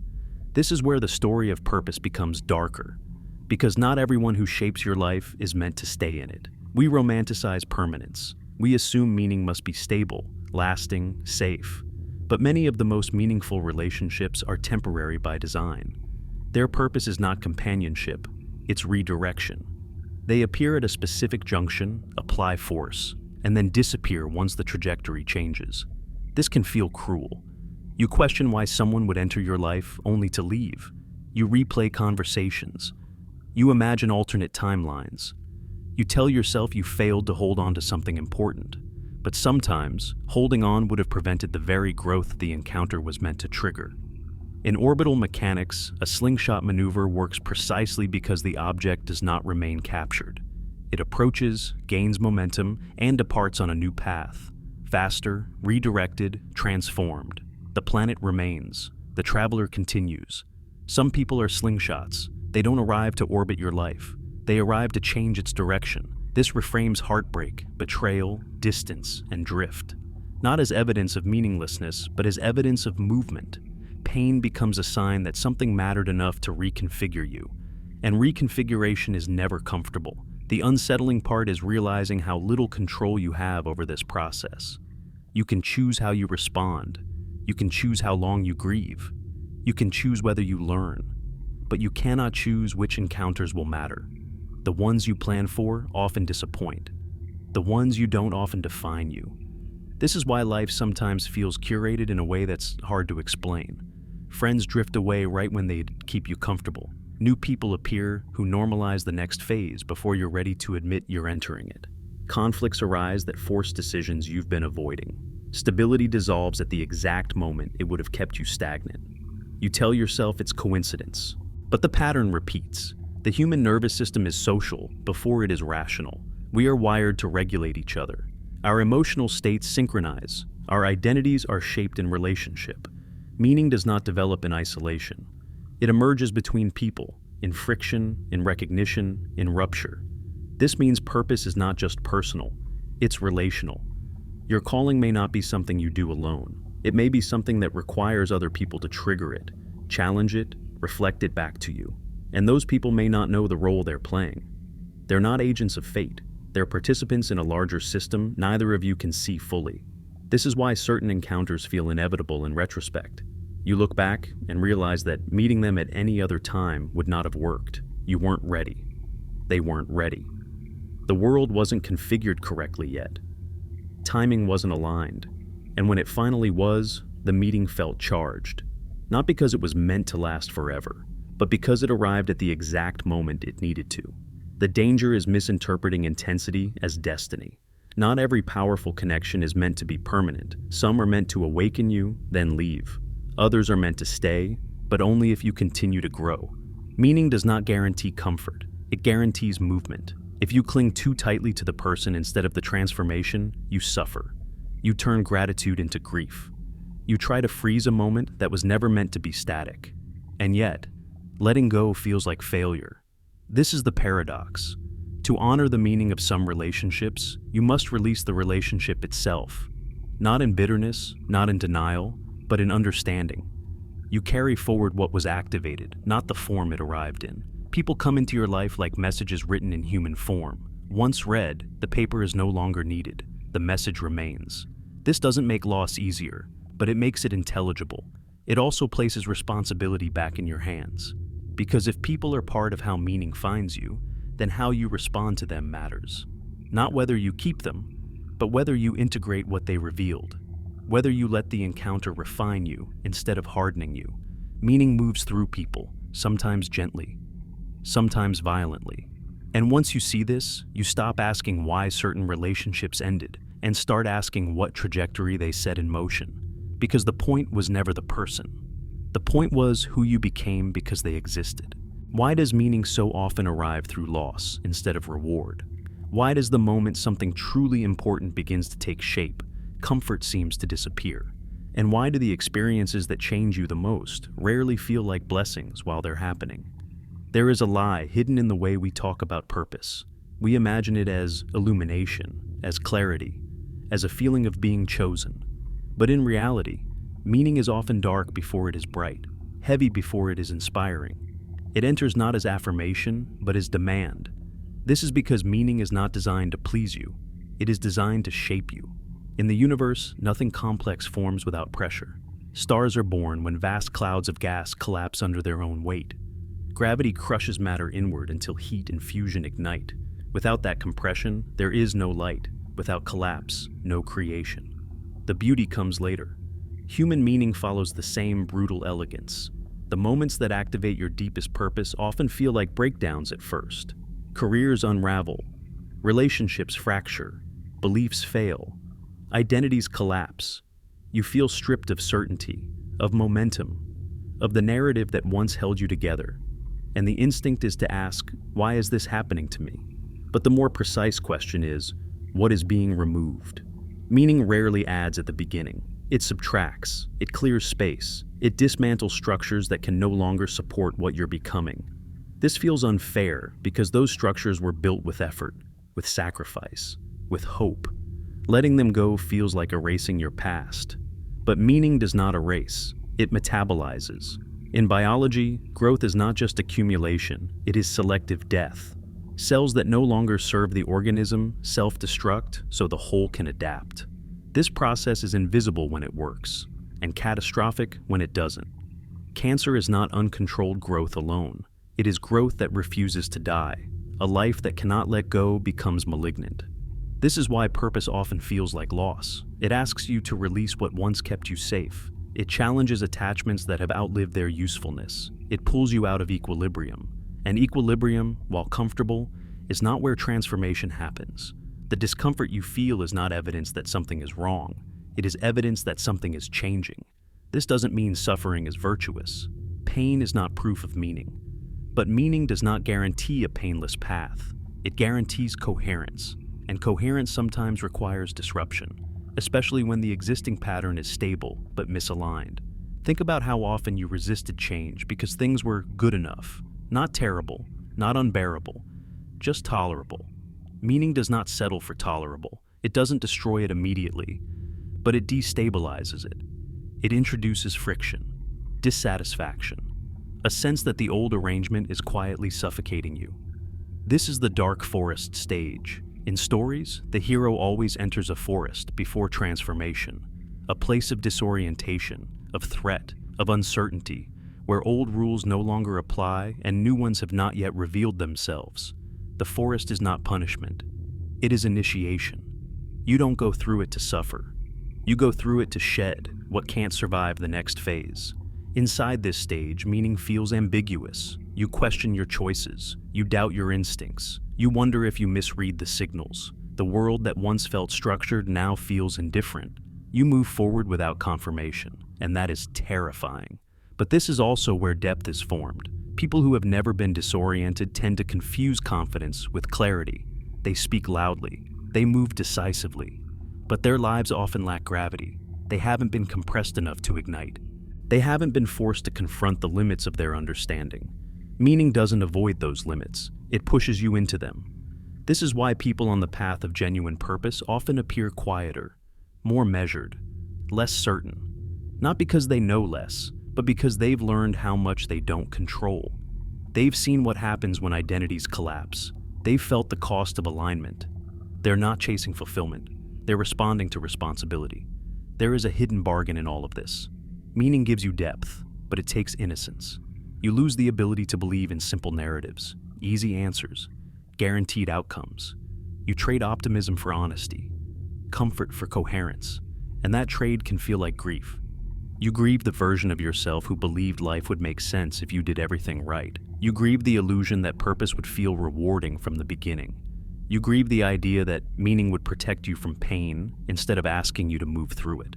This is where the story of purpose becomes darker, because not everyone who shapes your life is meant to stay in it. We romanticize permanence. We assume meaning must be stable, lasting, safe. But many of the most meaningful relationships are temporary by design. Their purpose is not companionship, it's redirection. They appear at a specific junction, apply force, and then disappear once the trajectory changes. This can feel cruel. You question why someone would enter your life only to leave. You replay conversations. You imagine alternate timelines. You tell yourself you failed to hold on to something important. But sometimes, holding on would have prevented the very growth the encounter was meant to trigger. In orbital mechanics, a slingshot maneuver works precisely because the object does not remain captured. It approaches, gains momentum, and departs on a new path. Faster, redirected, transformed. The planet remains. The traveler continues. Some people are slingshots. They don't arrive to orbit your life. They arrive to change its direction. This reframes heartbreak, betrayal, distance, and drift. Not as evidence of meaninglessness, but as evidence of movement. Pain becomes a sign that something mattered enough to reconfigure you. And reconfiguration is never comfortable. The unsettling part is realizing how little control you have over this process. You can choose how you respond. You can choose how long you grieve. You can choose whether you learn. But you cannot choose which encounters will matter. The ones you plan for often disappoint. The ones you don't often define you. This is why life sometimes feels curated in a way that's hard to explain. Friends drift away right when they keep you comfortable. New people appear who normalize the next phase before you're ready to admit you're entering it. Conflicts arise that force decisions you've been avoiding. Stability dissolves at the exact moment it would have kept you stagnant. You tell yourself it's coincidence, But the pattern repeats. The human nervous system is social before it is rational. We are wired to regulate each other. Our emotional states synchronize. Our identities are shaped in relationship. Meaning does not develop in isolation. It emerges between people, in friction, in recognition, in rupture. This means purpose is not just personal, it's relational. Your calling may not be something you do alone. It may be something that requires other people to trigger it, challenge it, reflect it back to you. And those people may not know the role they're playing. They're not agents of fate. They're participants in a larger system neither of you can see fully. This is why certain encounters feel inevitable in retrospect. You look back and realize that meeting them at any other time would not have worked. You weren't ready. They weren't ready. The world wasn't configured correctly yet. Timing wasn't aligned. And when it finally was, the meeting felt charged. Not because it was meant to last forever, but because it arrived at the exact moment it needed to. The danger is misinterpreting intensity as destiny. Not every powerful connection is meant to be permanent. Some are meant to awaken you, then leave. Others are meant to stay, but only if you continue to grow. Meaning does not guarantee comfort. It guarantees movement. If you cling too tightly to the person instead of the transformation, you suffer. You turn gratitude into grief. You try to freeze a moment that was never meant to be static. And yet, letting go feels like failure. This is the paradox. To honor the meaning of some relationships, you must release the relationship itself. Not in bitterness, not in denial, but in understanding. You carry forward what was activated, not the form it arrived in. People come into your life like messages written in human form. Once read, the paper is no longer needed. The message remains. This doesn't make loss easier, but it makes it intelligible. It also places responsibility back in your hands. Because if people are part of how meaning finds you, then how you respond to them matters. Not whether you keep them, but whether you integrate what they revealed. Whether you let the encounter refine you instead of hardening you. Meaning moves through people, sometimes gently, sometimes violently. And once you see this, you stop asking why certain relationships ended and start asking what trajectory they set in motion. Because the point was never the person. The point was who you became because they existed. Why does meaning so often arrive through loss instead of reward? Why does the moment something truly important begins to take shape, comfort seems to disappear? And why do the experiences that change you the most rarely feel like blessings while they're happening? There is a lie hidden in the way we talk about purpose. We imagine it as illumination, as clarity, as a feeling of being chosen. But in reality, meaning is often dark before it is bright, heavy before it is inspiring. It enters not as affirmation, but as demand. This is because meaning is not designed to please you. It is designed to shape you. In the universe, nothing complex forms without pressure. Stars are born when vast clouds of gas collapse under their own weight. Gravity crushes matter inward until heat and fusion ignite. Without that compression, there is no light. Without collapse, no creation. The beauty comes later. Human meaning follows the same brutal elegance. The moments that activate your deepest purpose often feel like breakdowns at first. Careers unravel, relationships fracture, beliefs fail, identities collapse. You feel stripped of certainty, of momentum, of the narrative that once held you together. And the instinct is to ask, why is this happening to me? But the more precise question is, what is being removed? Meaning rarely adds at the beginning. It subtracts, it clears space, it dismantles structures that can no longer support what you're becoming. This feels unfair because those structures were built with effort, with sacrifice, with hope. Letting them go feels like erasing your past. But meaning does not erase, it metabolizes. In biology, growth is not just accumulation, it is selective death. Cells that no longer serve the organism self-destruct so the whole can adapt. This process is invisible when it works, and catastrophic when it doesn't. Cancer is not uncontrolled growth alone. It is growth that refuses to die. A life that cannot let go becomes malignant. This is why purpose often feels like loss. It asks you to release what once kept you safe. It challenges attachments that have outlived their usefulness. It pulls you out of equilibrium. And equilibrium, while comfortable, is not where transformation happens. The discomfort you feel is not evidence that something is wrong. It is evidence that something is changing. This doesn't mean suffering is virtuous. Pain is not proof of meaning. But meaning does not guarantee a painless path. It guarantees coherence, and coherence sometimes requires disruption, especially when the existing pattern is stable but misaligned. Think about how often you resisted change because things were good enough, not terrible, not unbearable, just tolerable. Meaning does not settle for tolerable. It doesn't destroy it immediately, but it destabilizes it. It introduces friction, dissatisfaction, a sense that the old arrangement is quietly suffocating you. This is the dark forest stage. In stories, the hero always enters a forest before transformation, a place of disorientation, of threat, of uncertainty, where old rules no longer apply and new ones have not yet revealed themselves. The forest is not punishment. It is initiation. You don't go through it to suffer. You go through it to shed what can't survive the next phase. Inside this stage, meaning feels ambiguous. You question your choices. You doubt your instincts. You wonder if you misread the signals. The world that once felt structured now feels indifferent. You move forward without confirmation, and that is terrifying. But this is also where depth is formed. People who have never been disoriented tend to confuse confidence with clarity. They speak loudly. They move decisively. But their lives often lack gravity. They haven't been compressed enough to ignite. They haven't been forced to confront the limits of their understanding. Meaning doesn't avoid those limits. It pushes you into them. This is why people on the path of genuine purpose often appear quieter, more measured, less certain. Not because they know less, but because they've learned how much they don't control. They've seen what happens when identities collapse. They've felt the cost of alignment. They're not chasing fulfillment. They're responding to responsibility. There is a hidden bargain in all of this. Meaning gives you depth, but it takes innocence. You lose the ability to believe in simple narratives, easy answers, guaranteed outcomes. You trade optimism for honesty, comfort for coherence, and that trade can feel like grief. You grieve the version of yourself who believed life would make sense if you did everything right. You grieve the illusion that purpose would feel rewarding from the beginning. You grieve the idea that meaning would protect you from pain instead of asking you to move through it.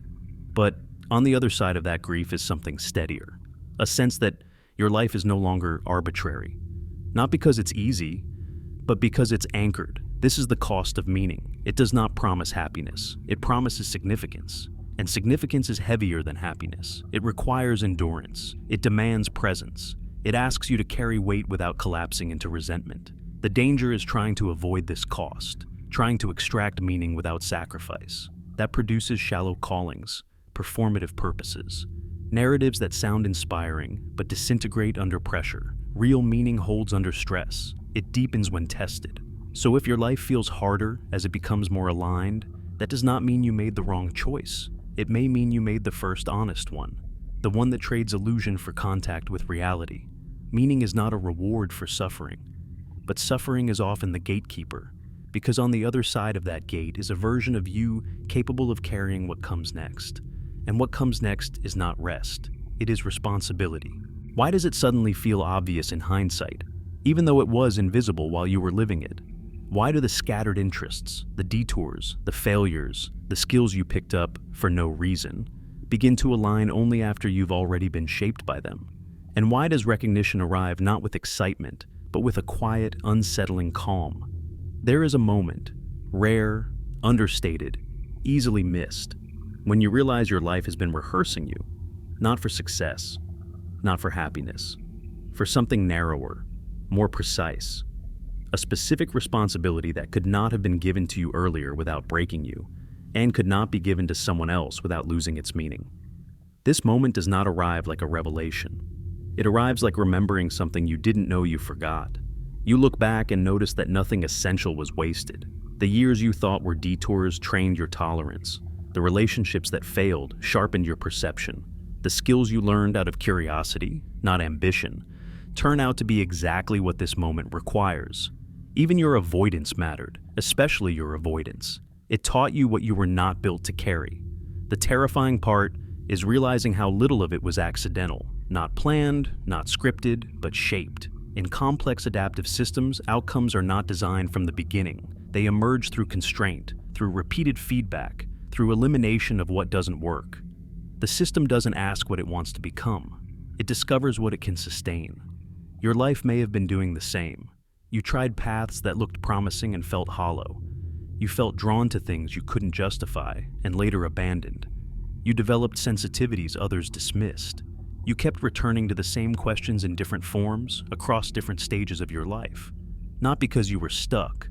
But on the other side of that grief is something steadier, a sense that your life is no longer arbitrary. Not because it's easy, but because it's anchored. This is the cost of meaning. It does not promise happiness. It promises significance. And significance is heavier than happiness. It requires endurance. It demands presence. It asks you to carry weight without collapsing into resentment. The danger is trying to avoid this cost, trying to extract meaning without sacrifice. That produces shallow callings, performative purposes, narratives that sound inspiring but disintegrate under pressure. Real meaning holds under stress. It deepens when tested. So if your life feels harder as it becomes more aligned, that does not mean you made the wrong choice. It may mean you made the first honest one, the one that trades illusion for contact with reality. Meaning is not a reward for suffering, but suffering is often the gatekeeper, because on the other side of that gate is a version of you capable of carrying what comes next. And what comes next is not rest, it is responsibility. Why does it suddenly feel obvious in hindsight, even though it was invisible while you were living it? Why do the scattered interests, the detours, the failures, the skills you picked up for no reason, begin to align only after you've already been shaped by them? And why does recognition arrive not with excitement, but with a quiet, unsettling calm? There is a moment, rare, understated, easily missed, when you realize your life has been rehearsing you, not for success, not for happiness, for something narrower, more precise, a specific responsibility that could not have been given to you earlier without breaking you, and could not be given to someone else without losing its meaning. This moment does not arrive like a revelation. It arrives like remembering something you didn't know you forgot. You look back and notice that nothing essential was wasted. The years you thought were detours trained your tolerance. The relationships that failed sharpened your perception. The skills you learned out of curiosity, not ambition, turn out to be exactly what this moment requires. Even your avoidance mattered, especially your avoidance. It taught you what you were not built to carry. The terrifying part is realizing how little of it was accidental, not planned, not scripted, but shaped. In complex adaptive systems, outcomes are not designed from the beginning. They emerge through constraint, through repeated feedback, through elimination of what doesn't work. The system doesn't ask what it wants to become. It discovers what it can sustain. Your life may have been doing the same. You tried paths that looked promising and felt hollow. You felt drawn to things you couldn't justify and later abandoned. You developed sensitivities others dismissed. You kept returning to the same questions in different forms across different stages of your life. Not because you were stuck,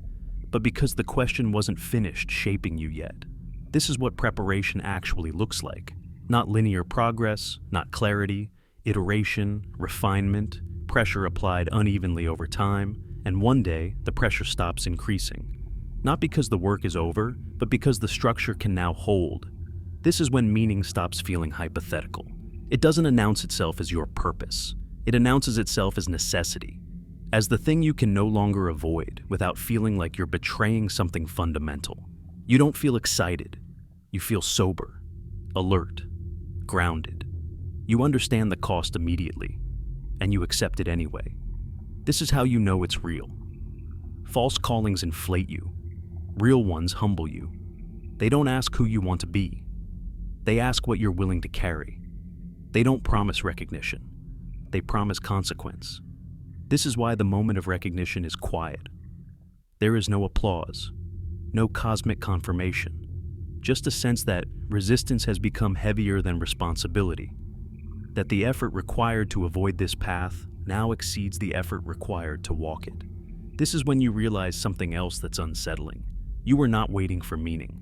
but because the question wasn't finished shaping you yet. This is what preparation actually looks like. Not linear progress, not clarity, iteration, refinement, pressure applied unevenly over time, and one day the pressure stops increasing. Not because the work is over, but because the structure can now hold. This is when meaning stops feeling hypothetical. It doesn't announce itself as your purpose. It announces itself as necessity, as the thing you can no longer avoid without feeling like you're betraying something fundamental. You don't feel excited. You feel sober, alert, grounded. You understand the cost immediately, and you accept it anyway. This is how you know it's real. False callings inflate you. Real ones humble you. They don't ask who you want to be. They ask what you're willing to carry. They don't promise recognition. They promise consequence. This is why the moment of recognition is quiet. There is no applause, no cosmic confirmation, just a sense that resistance has become heavier than responsibility, that the effort required to avoid this path now exceeds the effort required to walk it. This is when you realize something else that's unsettling. You were not waiting for meaning.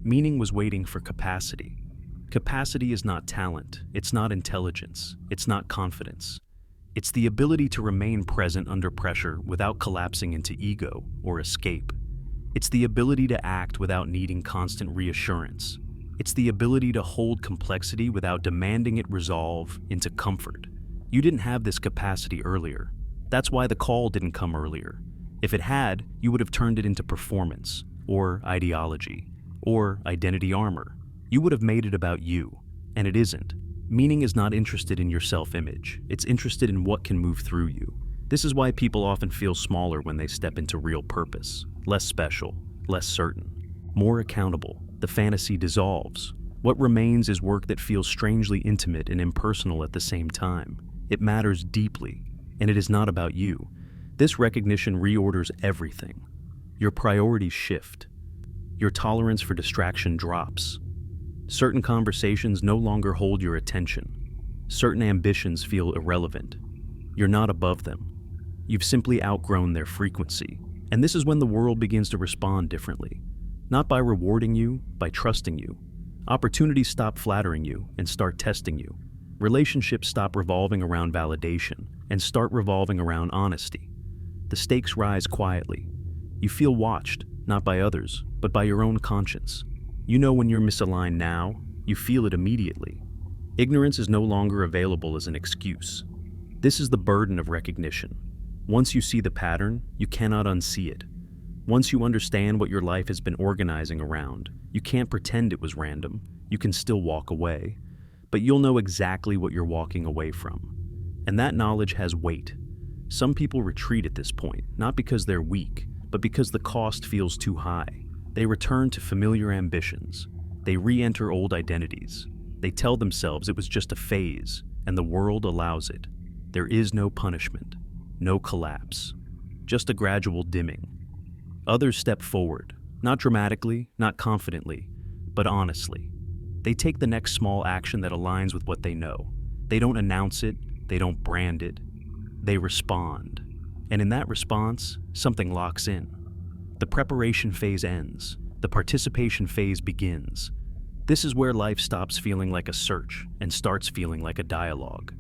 Meaning was waiting for capacity. Capacity is not talent, it's not intelligence, it's not confidence. It's the ability to remain present under pressure without collapsing into ego or escape. It's the ability to act without needing constant reassurance. It's the ability to hold complexity without demanding it resolve into comfort. You didn't have this capacity earlier. That's why the call didn't come earlier. If it had, you would have turned it into performance, or ideology, or identity armor. You would have made it about you, and it isn't. Meaning is not interested in your self-image. It's interested in what can move through you. This is why people often feel smaller when they step into real purpose. Less special, less certain, more accountable. The fantasy dissolves. What remains is work that feels strangely intimate and impersonal at the same time. It matters deeply, and it is not about you. This recognition reorders everything. Your priorities shift. Your tolerance for distraction drops. Certain conversations no longer hold your attention. Certain ambitions feel irrelevant. You're not above them. You've simply outgrown their frequency. And this is when the world begins to respond differently. Not by rewarding you, by trusting you. Opportunities stop flattering you and start testing you. Relationships stop revolving around validation and start revolving around honesty. The stakes rise quietly. You feel watched, not by others, but by your own conscience. You know when you're misaligned now, you feel it immediately. Ignorance is no longer available as an excuse. This is the burden of recognition. Once you see the pattern, you cannot unsee it. Once you understand what your life has been organizing around, you can't pretend it was random. You can still walk away, but you'll know exactly what you're walking away from. And that knowledge has weight. Some people retreat at this point, not because they're weak, but because the cost feels too high. They return to familiar ambitions. They re-enter old identities. They tell themselves it was just a phase, and the world allows it. There is no punishment, no collapse, just a gradual dimming. Others step forward, not dramatically, not confidently, but honestly. They take the next small action that aligns with what they know. They don't announce it, they don't brand it. They respond. And in that response, something locks in. The preparation phase ends. The participation phase begins. This is where life stops feeling like a search and starts feeling like a dialogue.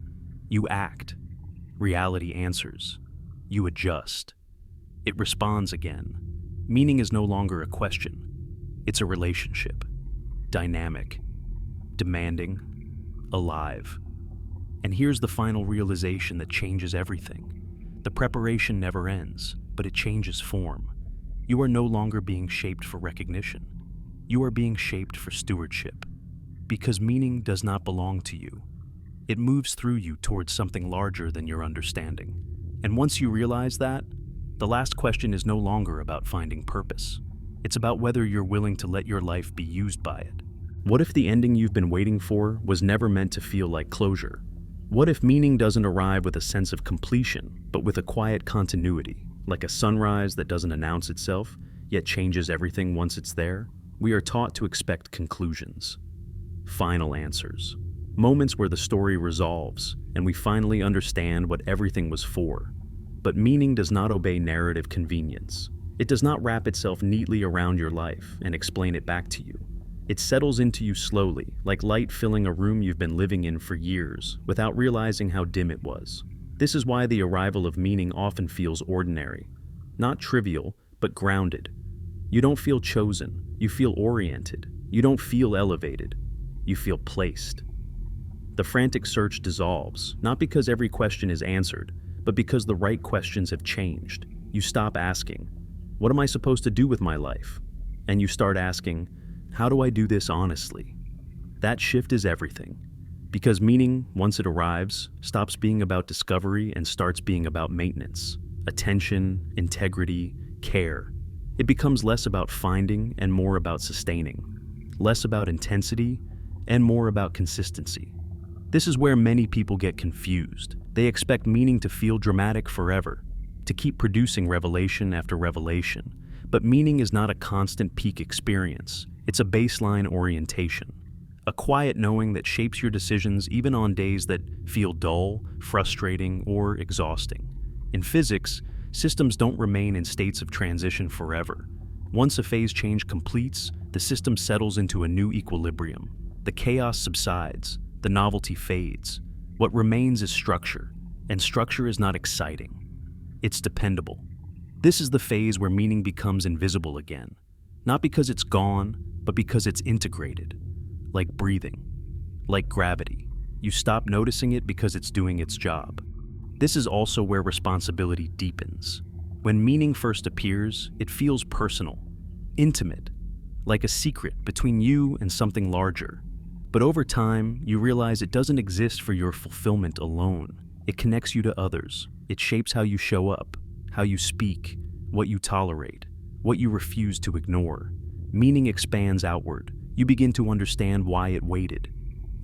You act. Reality answers. You adjust. It responds again. Meaning is no longer a question. It's a relationship. Dynamic. Demanding. Alive. And here's the final realization that changes everything. The preparation never ends, but it changes form. You are no longer being shaped for recognition. You are being shaped for stewardship. Because meaning does not belong to you. It moves through you towards something larger than your understanding. And once you realize that, the last question is no longer about finding purpose. It's about whether you're willing to let your life be used by it. What if the ending you've been waiting for was never meant to feel like closure? What if meaning doesn't arrive with a sense of completion, but with a quiet continuity, like a sunrise that doesn't announce itself, yet changes everything once it's there? We are taught to expect conclusions, final answers, moments where the story resolves and we finally understand what everything was for. But meaning does not obey narrative convenience. It does not wrap itself neatly around your life and explain it back to you. It settles into you slowly, like light filling a room you've been living in for years without realizing how dim it was. This is why the arrival of meaning often feels ordinary. Not trivial, but grounded. You don't feel chosen, you feel oriented. You don't feel elevated, you feel placed. The frantic search dissolves, not because every question is answered, but because the right questions have changed. You stop asking, "What am I supposed to do with my life?" And you start asking, "How do I do this honestly?" That shift is everything. Because meaning, once it arrives, stops being about discovery and starts being about maintenance, attention, integrity, care. It becomes less about finding and more about sustaining, less about intensity and more about consistency. This is where many people get confused. They expect meaning to feel dramatic forever, to keep producing revelation after revelation. But meaning is not a constant peak experience. It's a baseline orientation, a quiet knowing that shapes your decisions even on days that feel dull, frustrating, or exhausting. In physics, systems don't remain in states of transition forever. Once a phase change completes, the system settles into a new equilibrium. The chaos subsides, the novelty fades. What remains is structure, and structure is not exciting. It's dependable. This is the phase where meaning becomes invisible again, not because it's gone, but because it's integrated, like breathing, like gravity. You stop noticing it because it's doing its job. This is also where responsibility deepens. When meaning first appears, it feels personal, intimate, like a secret between you and something larger. But over time, you realize it doesn't exist for your fulfillment alone. It connects you to others. It shapes how you show up, how you speak, what you tolerate, what you refuse to ignore. Meaning expands outward. You begin to understand why it waited.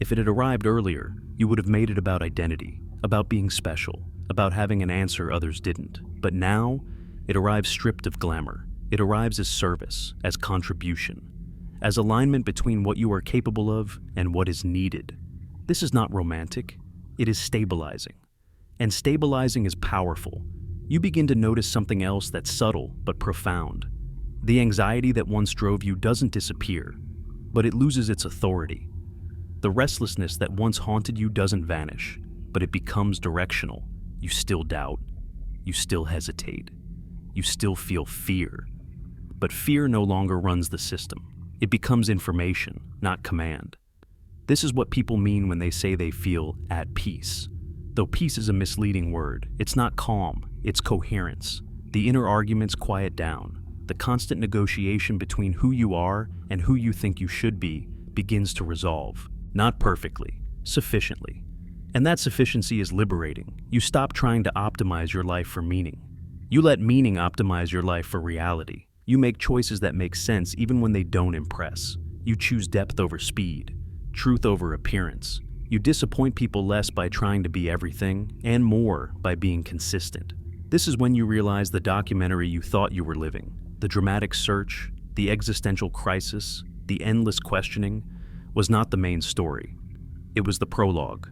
If it had arrived earlier, you would have made it about identity, about being special, about having an answer others didn't. But now, it arrives stripped of glamour. It arrives as service, as contribution, as alignment between what you are capable of and what is needed. This is not romantic. It is stabilizing. And stabilizing is powerful. You begin to notice something else that's subtle but profound. The anxiety that once drove you doesn't disappear, but it loses its authority. The restlessness that once haunted you doesn't vanish, but it becomes directional. You still doubt. You still hesitate. You still feel fear. But fear no longer runs the system. It becomes information, not command. This is what people mean when they say they feel at peace. Though peace is a misleading word, it's not calm, it's coherence. The inner arguments quiet down. The constant negotiation between who you are and who you think you should be begins to resolve. Not perfectly, sufficiently. And that sufficiency is liberating. You stop trying to optimize your life for meaning. You let meaning optimize your life for reality. You make choices that make sense even when they don't impress. You choose depth over speed, truth over appearance. You disappoint people less by trying to be everything, and more by being consistent. This is when you realize the documentary you thought you were living, the dramatic search, the existential crisis, the endless questioning, was not the main story. It was the prologue.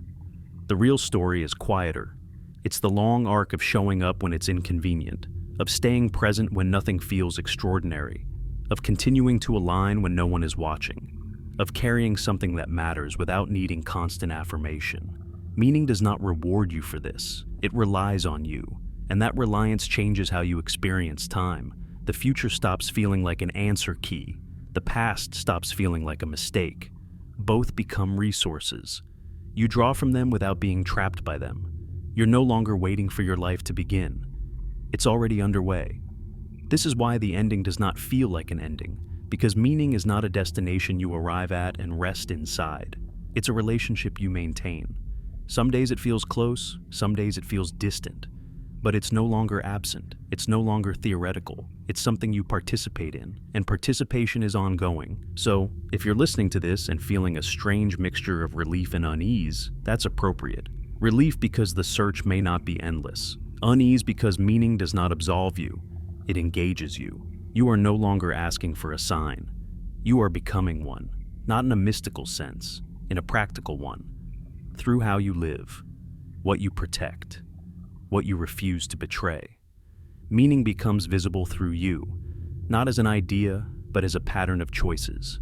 The real story is quieter. It's the long arc of showing up when it's inconvenient, of staying present when nothing feels extraordinary, of continuing to align when no one is watching, of carrying something that matters without needing constant affirmation. Meaning does not reward you for this. It relies on you, and that reliance changes how you experience time. The future stops feeling like an answer key. The past stops feeling like a mistake. Both become resources. You draw from them without being trapped by them. You're no longer waiting for your life to begin. It's already underway. This is why the ending does not feel like an ending, because meaning is not a destination you arrive at and rest inside. It's a relationship you maintain. Some days it feels close, some days it feels distant, but it's no longer absent. It's no longer theoretical. It's something you participate in, and participation is ongoing. So, if you're listening to this and feeling a strange mixture of relief and unease, that's appropriate. Relief because the search may not be endless. Unease because meaning does not absolve you, it engages you. You are no longer asking for a sign. You are becoming one, not in a mystical sense, in a practical one, through how you live, what you protect, what you refuse to betray. Meaning becomes visible through you, not as an idea, but as a pattern of choices.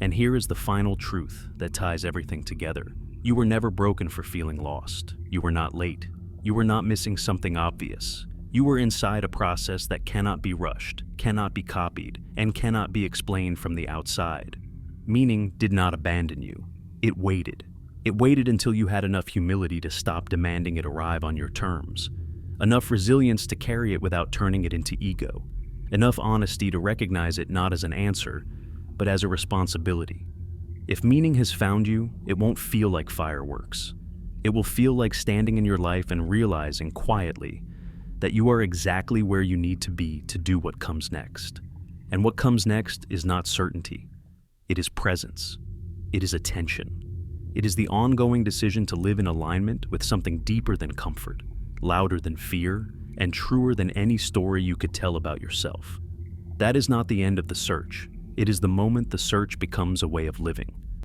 And here is the final truth that ties everything together. You were never broken for feeling lost. You were not late. You were not missing something obvious. You were inside a process that cannot be rushed, cannot be copied, and cannot be explained from the outside. Meaning did not abandon you. It waited. It waited until you had enough humility to stop demanding it arrive on your terms, enough resilience to carry it without turning it into ego, enough honesty to recognize it not as an answer, but as a responsibility. If meaning has found you, it won't feel like fireworks. It will feel like standing in your life and realizing quietly that you are exactly where you need to be to do what comes next. And what comes next is not certainty. It is presence. It is attention. It is the ongoing decision to live in alignment with something deeper than comfort, louder than fear, and truer than any story you could tell about yourself. That is not the end of the search. It is the moment the search becomes a way of living.